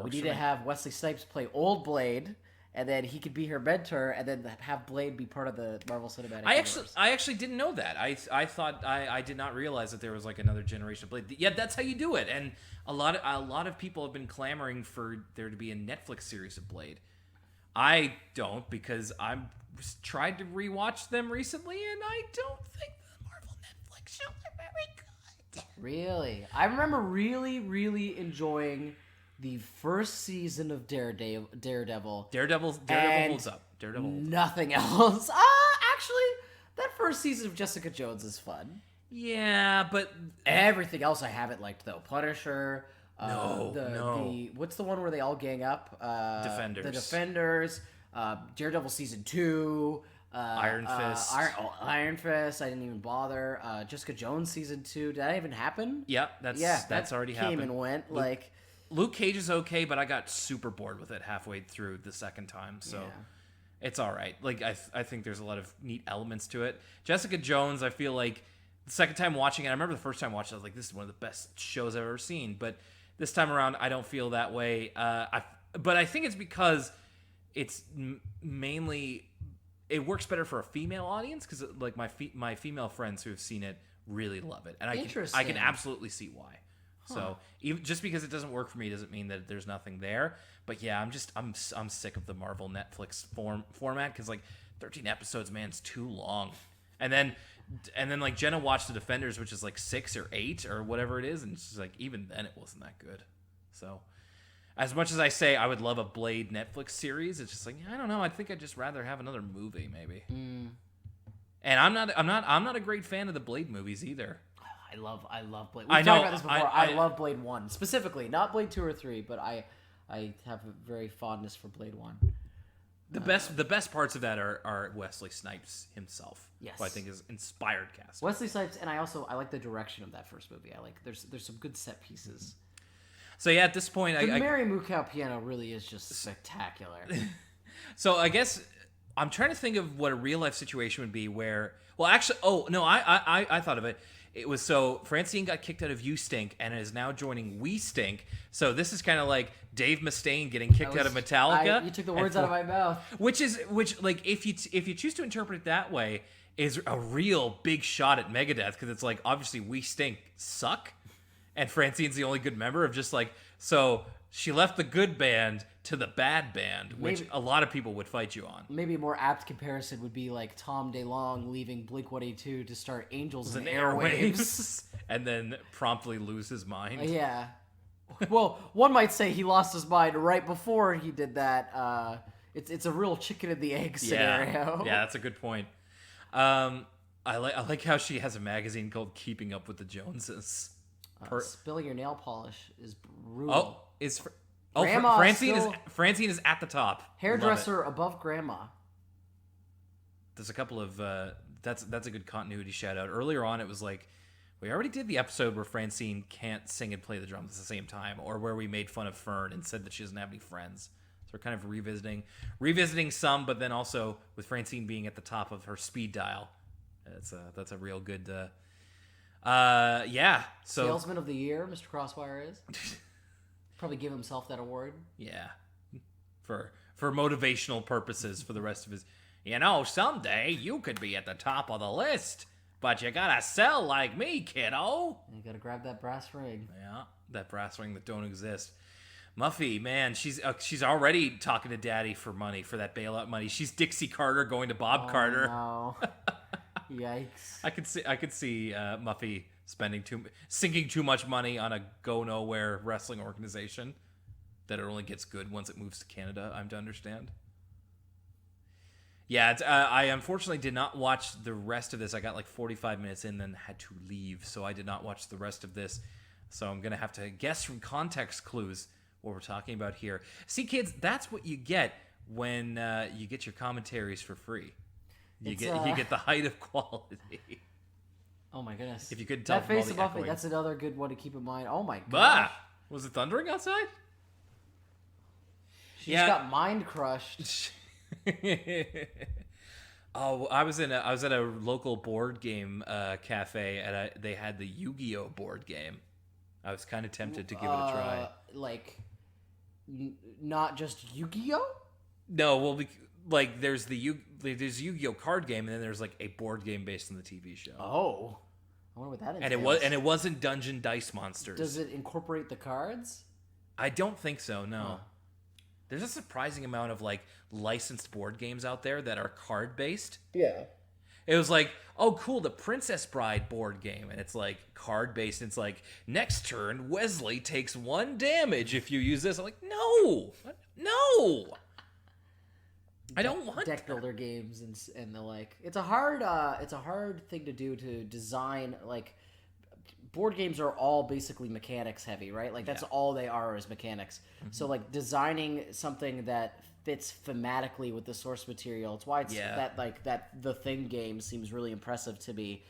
we need to have Wesley Snipes play old Blade, and then he could be her mentor, and then have Blade be part of the Marvel Cinematic Universe. I actually didn't know that. I thought I did not realize that there was like another generation of Blade. Yeah, that's how you do it. And a lot of people have been clamoring for there to be a Netflix series of Blade. I don't, because I've tried to rewatch them recently, and I don't think the Marvel Netflix shows are very good. Really? I remember really, really enjoying the first season of Daredevil. Daredevil and holds up. Daredevil holds up. Nothing else. Actually, that first season of Jessica Jones is fun. Yeah, but Everything else I haven't liked, though. Punisher. No. What's the one where they all gang up? Defenders. The Defenders. Daredevil season 2. Iron Fist. Iron Fist. I didn't even bother. Jessica Jones season 2. Did that even happen? Yeah, that's already came happened. And went. Luke Cage is okay, but I got super bored with it halfway through the second time, so it's all right. Like I think there's a lot of neat elements to it. Jessica Jones, I feel like the second time watching it, I remember the first time watching it, I was like, this is one of the best shows I've ever seen. But this time around, I don't feel that way. But I think it's because it's mainly, it works better for a female audience, because like my female friends who have seen it really love it, and I can absolutely see why. So even just because it doesn't work for me doesn't mean that there's nothing there. But yeah, I'm sick of the Marvel Netflix format, because like 13 episodes, man, it's too long. And then like Jenna watched The Defenders, which is like 6 or 8 or whatever it is, and she's like, even then it wasn't that good. So as much as I say I would love a Blade Netflix series, it's just like, I don't know. I think I'd just rather have another movie maybe. And I'm not a great fan of the Blade movies either. I love Blade. We've talked about this before. I love Blade 1 specifically, not Blade 2 or 3, but I have a very fondness for Blade 1. The best parts of that are Wesley Snipes himself. Yes, who I think is inspired cast. Wesley Snipes, and I like the direction of that first movie. I like there's some good set pieces. So yeah, at this point, the Mary Mukau piano really is just spectacular. So I guess I'm trying to think of what a real life situation would be where. Well, actually, I thought of it. It was so Francine got kicked out of You Stink and is now joining We Stink. So this is kind of like Dave Mustaine getting kicked out of Metallica. You took the words out of my mouth. Which like if you choose to interpret it that way, is a real big shot at Megadeth, because it's like obviously We Stink suck, and Francine's the only good member of just like, so she left the good band to the bad band, which a lot of people would fight you on. Maybe a more apt comparison would be like Tom DeLonge leaving Blink-182 to start Angels in Airwaves. And then promptly lose his mind. Yeah. Well, one might say he lost his mind right before he did that. It's a real chicken and the egg scenario. Yeah, that's a good point. I like how she has a magazine called Keeping Up with the Joneses. Spilling your nail polish is brutal. Grandma Francine is at the top. Hairdresser above grandma. There's a couple of that's a good continuity shout out. Earlier on, it was like we already did the episode where Francine can't sing and play the drums at the same time, or where we made fun of Fern and said that she doesn't have any friends. So we're kind of revisiting some, but then also with Francine being at the top of her speed dial. That's a real good. Yeah. So Salesman of the Year, Mr. Crosswire is. Probably give himself that award. Yeah, for motivational purposes for the rest of his. Someday you could be at the top of the list, but you gotta sell like me, kiddo. You gotta grab that brass ring. Yeah, that brass ring that don't exist. Muffy, man, she's already talking to Daddy for money, for that bailout money. She's Dixie Carter going to Bob Carter. No. Yikes. I could see Muffy sinking too much money on a go nowhere wrestling organization that it only gets good once it moves to Canada. I'm to understand. Yeah, I unfortunately did not watch the rest of this. I got like 45 minutes in, then had to leave, so I did not watch the rest of this. So I'm gonna have to guess from context clues what we're talking about here. See, kids, that's what you get when you get your commentaries for free. You get the height of quality. Oh my goodness! If you could tell that face of Muffy, that's another good one to keep in mind. Oh my gosh! Bah! Was it thundering outside? She's got mind crushed. Oh, I was at a local board game cafe, and they had the Yu-Gi-Oh board game. I was kind of tempted to give it a try. Like, not just Yu-Gi-Oh? No, well, like there's there's Yu-Gi-Oh card game, and then there's like a board game based on the TV show. Oh, I wonder what that entails. And it wasn't Dungeon Dice Monsters. Does it incorporate the cards? I don't think so. No. Huh. There's a surprising amount of like licensed board games out there that are card based. Yeah. It was like, oh, cool, the Princess Bride board game, and it's like card based. And it's like, next turn, Wesley takes 1 damage if you use this. I'm like, no, I don't want deck builder games and the like. It's a hard thing to do, to design. Like, board games are all basically mechanics heavy, right? Like that's all they are, is mechanics. Mm-hmm. So like designing something that fits thematically with the source material. It's why it's that the Thing game seems really impressive to me,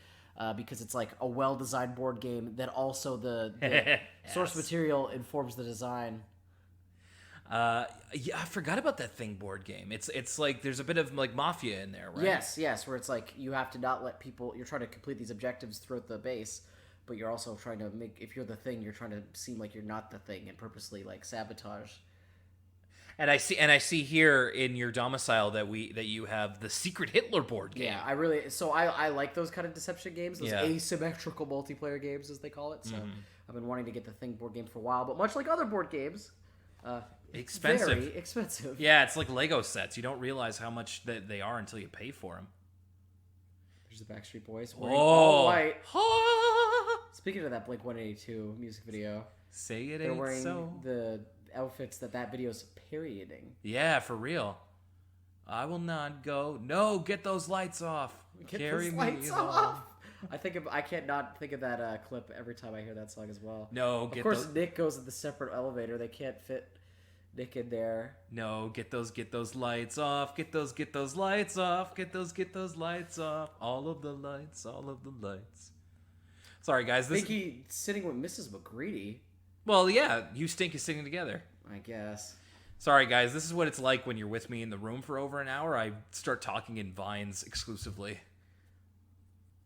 because it's like a well-designed board game that also the Yes. source material informs the design. Yeah, I forgot about that Thing board game. It's like there's a bit of like Mafia in there, right? Yes, where it's like you have to not let people. You're trying to complete these objectives throughout the base, but you're also trying to make, if you're the Thing, you're trying to seem like you're not the Thing and purposely like sabotage. And I see here in your domicile that you have the Secret Hitler board game. Yeah, I like those kind of deception games, those asymmetrical multiplayer games as they call it. So I've been wanting to get the Thing board game for a while, but much like other board games, expensive. Very expensive. Yeah, it's like Lego sets. You don't realize how much that they are until you pay for them. There's the Backstreet Boys wearing all white. Speaking of that Blink-182 music video, say it they're ain't wearing so. the outfits that video's parodying. Yeah, for real. I will not go. No, get those lights off. Carry me lights home. off. I can't not think of that clip every time I hear that song as well. No, of course, Nick goes in the separate elevator. They can't fit Nick in there. No, get those lights off. Get those lights off. Get those lights off. All of the lights. Sorry, guys. Mickey sitting with Mrs. McGreedy. Well, yeah, you stink is sitting together. I guess. Sorry, guys. This is what it's like when you're with me in the room for over an hour. I start talking in Vines exclusively.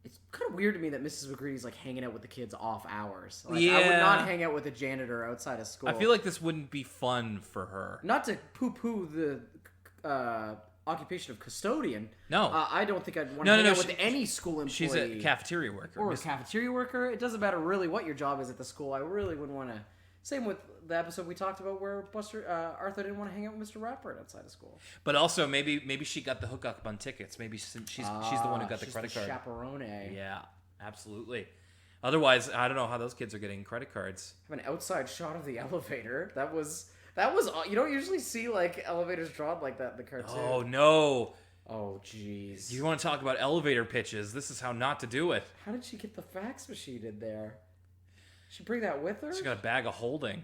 It's kind of weird to me that Mrs. McGreedy's like hanging out with the kids off hours. Like, yeah. I would not hang out with a janitor outside of school. I feel like this wouldn't be fun for her. Not to poo-poo the occupation of custodian. No. I don't think I'd want to hang out with any school employee. She's a cafeteria worker. Or a cafeteria worker. It doesn't matter really what your job is at the school. I really wouldn't want to... Same with the episode we talked about where Arthur didn't want to hang out with Mr. Rappert outside of school. But also, maybe she got the hookup on tickets. Maybe she's the one who got the credit card. Chaperone. Yeah, absolutely. Otherwise, I don't know how those kids are getting credit cards. I have an outside shot of the elevator. That was you don't usually see like elevators drawn like that in the cartoon. Oh no. Oh jeez. You want to talk about elevator pitches? This is how not to do it. How did she get the fax machine in there? She bring that with her? She got a bag of holding.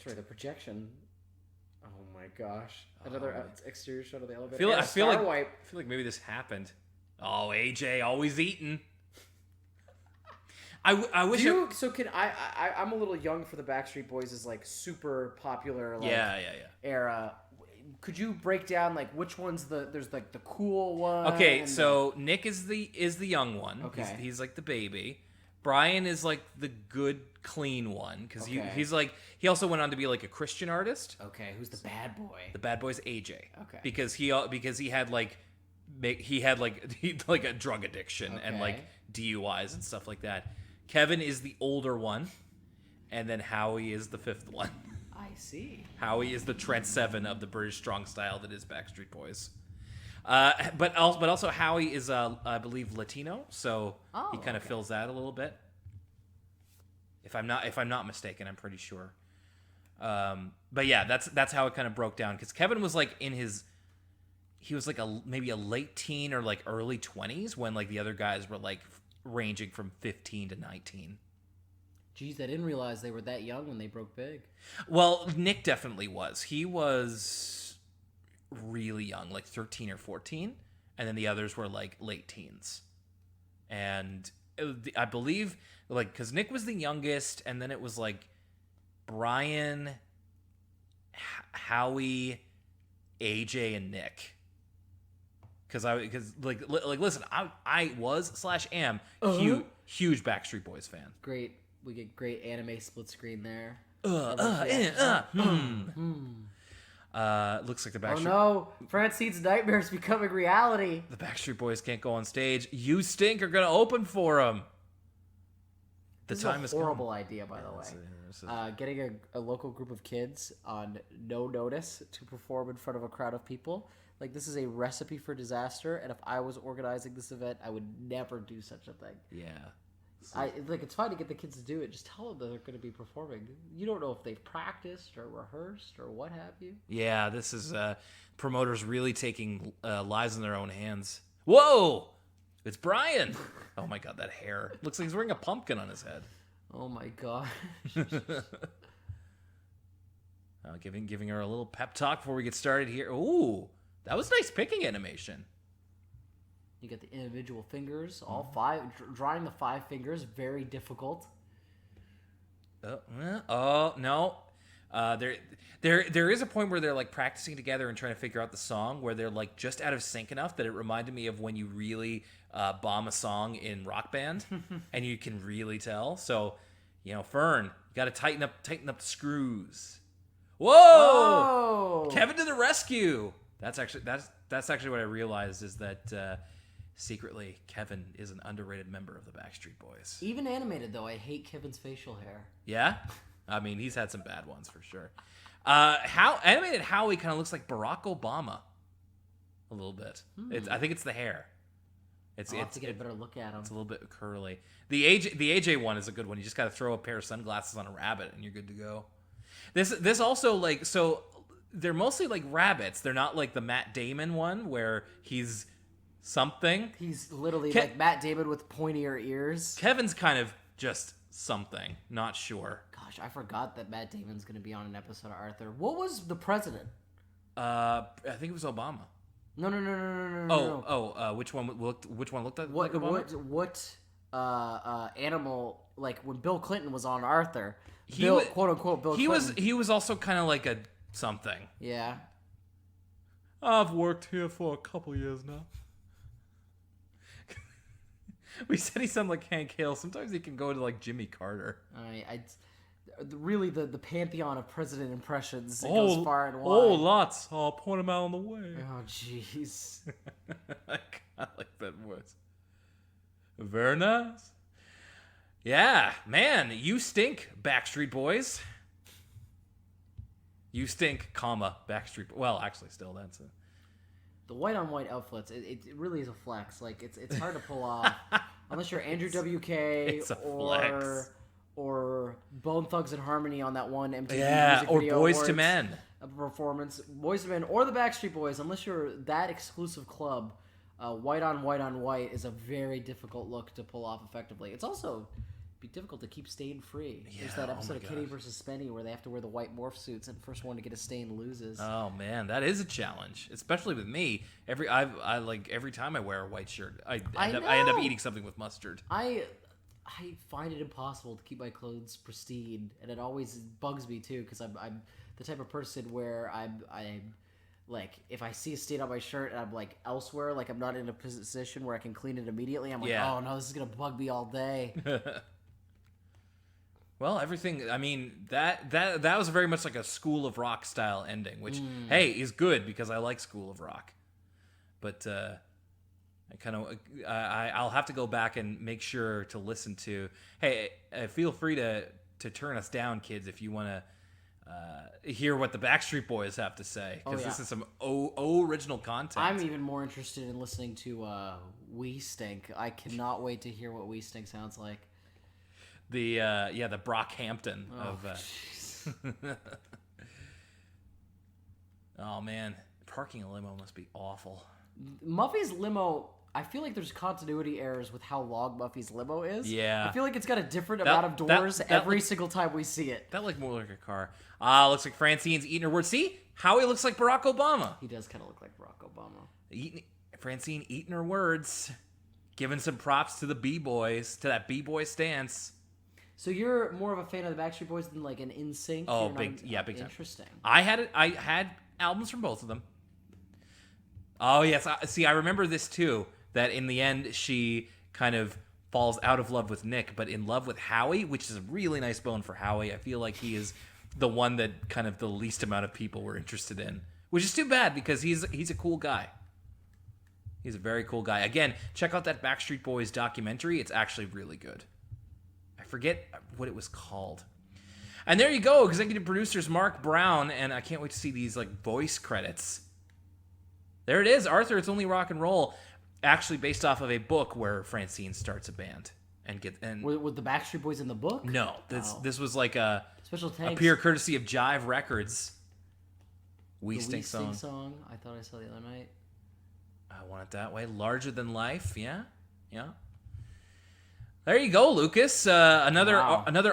Sorry, the projection. Oh my gosh! Another exterior shot of the elevator. I feel like maybe this happened. Oh, AJ always eating. I wish. I'm a little young for the Backstreet Boys' is like super popular era. Could you break down like which one's there's like the cool one? Okay, so Nick is the young one. Okay, he's like the baby. Brian is like the good, clean one because he's like he also went on to be like a Christian artist. Okay, who's the bad boy? The bad boy's AJ. Okay, because he had like a drug addiction and like DUIs and stuff like that. Kevin is the older one, and then Howie is the fifth one. see. Howie is the Trent Seven of the British strong style that is Backstreet Boys. But also Howie is I believe Latino, so he kind of fills that a little bit. If I'm not mistaken, I'm pretty sure. But yeah, that's how it kind of broke down, because Kevin was like he was like maybe a late teen or like early 20s when like the other guys were like ranging from 15 to 19. Geez, I didn't realize they were that young when they broke big. Well, Nick definitely was. He was really young, like 13 or 14, and then the others were like late teens. And I believe, like, because Nick was the youngest, and then it was like Brian, Howie, AJ, and Nick. Because listen, I was/am huge Backstreet Boys fan. Great, we get great anime split screen there. Looks like the Backstreet. Oh no, Francine's nightmare's becoming reality. The Backstreet Boys can't go on stage. You Stink are gonna open for them. This is a horrible idea, by the way. Getting a local group of kids on no notice to perform in front of a crowd of people. Like, this is a recipe for disaster, and if I was organizing this event, I would never do such a thing. Yeah. It's fine to get the kids to do it. Just tell them that they're going to be performing. You don't know if they've practiced or rehearsed or what have you. Yeah, this is promoters really taking lives in their own hands. Whoa! It's Brian! Oh my god, that hair. Looks like he's wearing a pumpkin on his head. Oh my gosh. Giving her a little pep talk before we get started here. Ooh, that was nice picking animation. You get the individual fingers, all five. Drawing the 5 fingers, very difficult. Oh no, there is a point where they're like practicing together and trying to figure out the song, where they're like just out of sync enough that it reminded me of when you really bomb a song in Rock Band, and you can really tell. So, Fern, you got to tighten up the screws. Whoa! Kevin to the rescue. That's actually what I realized, is that secretly Kevin is an underrated member of the Backstreet Boys. Even animated, though, I hate Kevin's facial hair. Yeah? I mean, he's had some bad ones for sure. Animated Howie kind of looks like Barack Obama a little bit. I think it's the hair. I'll have to get a better look at him. It's a little bit curly. The AJ one is a good one. You just got to throw a pair of sunglasses on a rabbit and you're good to go. This also, like, so they're mostly like rabbits. They're not like the Matt Damon one where he's something. He's literally like Matt Damon with pointier ears. Kevin's kind of just something. Not sure. Gosh, I forgot that Matt Damon's going to be on an episode of Arthur. What was the president? I think it was Obama. No. Which one looked like Obama? What animal, like when Bill Clinton was on Arthur, quote unquote Bill Clinton. He was also kind of like a something. Yeah. I've worked here for a couple years now. We said he sounded like Hank Hill. Sometimes he can go to like Jimmy Carter. Really, the pantheon of president impressions goes far and wide. Oh, lots. I'll point them out on the way. Oh, jeez. I kind of like that voice. Very nice. Yeah, man, you stink, Backstreet Boys. You stink, Backstreet. Well, actually, still that's it. The white on white outfits, it really is a flex. Like it's hard to pull off unless you're Andrew WK or Bone Thugs and Harmony on that one MTV Music or Video Boys Awards to Men performance. Boys to Men or the Backstreet Boys, unless you're that exclusive club, white on white is a very difficult look to pull off effectively. It's also be difficult to keep stain free. Yeah, there's that episode of Kitty versus Spenny where they have to wear the white morph suits and the first one to get a stain loses. Oh man, that is a challenge, especially with me. Every time I wear a white shirt, I end up eating something with mustard. I find it impossible to keep my clothes pristine, and it always bugs me too because I'm the type of person where I'm like, if I see a stain on my shirt and I'm like elsewhere, like I'm not in a position where I can clean it immediately, I'm like, oh no, this is gonna bug me all day. Well, everything. I mean, that was very much like a School of Rock style ending, which hey is good because I like School of Rock, but I'll have to go back and make sure to listen to. Hey, feel free to turn us down, kids, if you want hear what the Backstreet Boys have to say, because this is some original content. I'm even more interested in listening to We Stink. I cannot wait to hear what We Stink sounds like. The Brockhampton of. Oh man, parking a limo must be awful. Muffy's limo. I feel like there's continuity errors with how long Muffy's limo is. Yeah. I feel like it's got a different amount of doors every single time we see it. That looked more like a car. Looks like Francine's eating her words. See? Howie looks like Barack Obama. He does kind of look like Barack Obama. Francine eating her words. Giving some props to the B-boys, to that B-boy stance. So you're more of a fan of the Backstreet Boys than like an NSYNC? Oh, big time. Interesting. I had albums from both of them. Oh, yes. I remember this too. That in the end, she kind of falls out of love with Nick, but in love with Howie, which is a really nice bone for Howie. I feel like he is the one that kind of the least amount of people were interested in, which is too bad because he's a cool guy. He's a very cool guy. Again, check out that Backstreet Boys documentary. It's actually really good. I forget what it was called. And there you go, executive producers Mark Brown, and I can't wait to see these like voice credits. There it is, Arthur, It's Only Rock and Roll. Actually based off of a book where Francine starts a band and were the Backstreet Boys in the book? No, this was like a special thanks. A pure courtesy of Jive Records. We Stink song. I thought I saw the other night. I Want It That Way. Larger Than Life. Yeah. There you go, Lucas. Another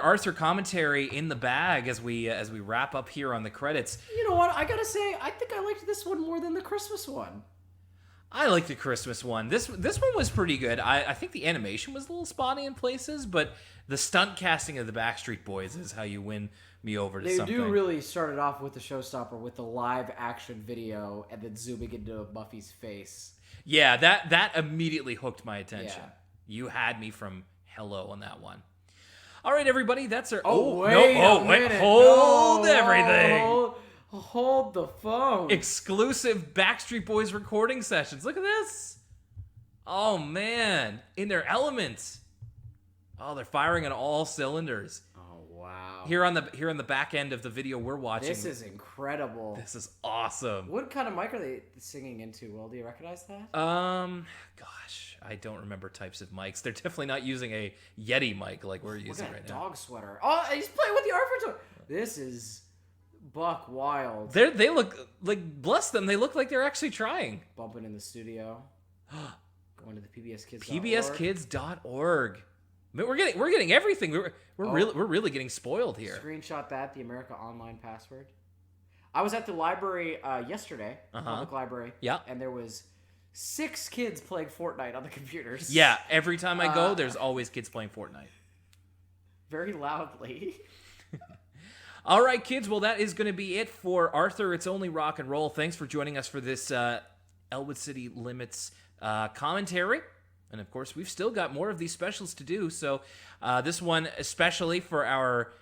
Arthur commentary in the bag as we wrap up here on the credits. You know what? I gotta say, I think I liked this one more than the Christmas one. I like the Christmas one. This one was pretty good. I think the animation was a little spotty in places, but the stunt casting of the Backstreet Boys is how you win me over to something. They do really start it off with the showstopper with the live action video and then zooming into Buffy's face. Yeah, that immediately hooked my attention. Yeah. You had me from hello on that one. All right, everybody, that's our... Hold everything. Hold the phone. Exclusive Backstreet Boys recording sessions. Look at this. Oh, man. In their elements. Oh, they're firing on all cylinders. Oh, wow. Here on the back end of the video we're watching. This is incredible. This is awesome. What kind of mic are they singing into, Will? Do you recognize that? Gosh, I don't remember types of mics. They're definitely not using a Yeti mic like we're using right now. Dog sweater. Oh, he's playing with the Arthur. This is... buck wild. They look like, bless them, they look like they're actually trying. Bumping in the studio. Going to the PBSKids.org. PBSKids.org. We're getting everything. We're really getting spoiled here. Screenshot that, the America Online password. I was at the library yesterday, public library. Yeah. And there was 6 kids playing Fortnite on the computers. Yeah, every time I go, there's always kids playing Fortnite. Very loudly. All right, kids. Well, that is going to be it for Arthur, It's Only Rock and Roll. Thanks for joining us for this Elwood City Limits commentary. And, of course, we've still got more of these specials to do. So this one especially for our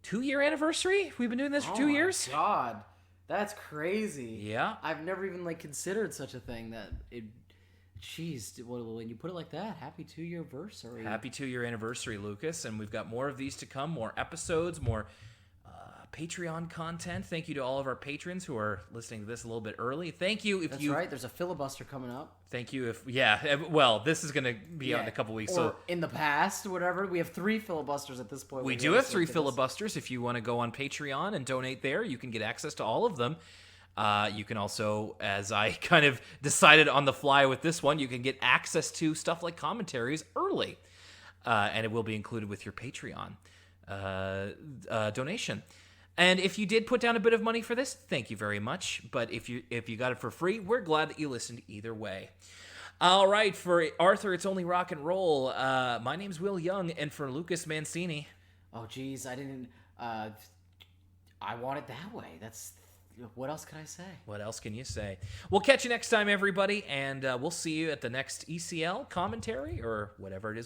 2-year anniversary. We've been doing this for 2 years. Oh, my God. That's crazy. Yeah. I've never even, considered such a thing that it... Jeez, when you put it like that, happy 2-year anniversary. Happy 2-year anniversary, Lucas. And we've got more of these to come, more episodes, more... Patreon content. Thank you to all of our patrons who are listening to this a little bit early. Thank you if That's right. There's a filibuster coming up. Thank you if... Yeah, well, this is going to be out in a couple weeks. Or so in the past, whatever. We have 3 filibusters at this point. We do have 3 filibusters. If you want to go on Patreon and donate there, you can get access to all of them. You can also, as I kind of decided on the fly with this one, you can get access to stuff like commentaries early. And it will be included with your Patreon donation. And if you did put down a bit of money for this, thank you very much. But if you got it for free, we're glad that you listened either way. All right, for Arthur, It's Only Rock and Roll. My name's Will Young, and for Lucas Mancini. Oh, geez, I didn't... I want it that way. That's... What else can I say? What else can you say? We'll catch you next time, everybody, and we'll see you at the next ECL commentary, or whatever it is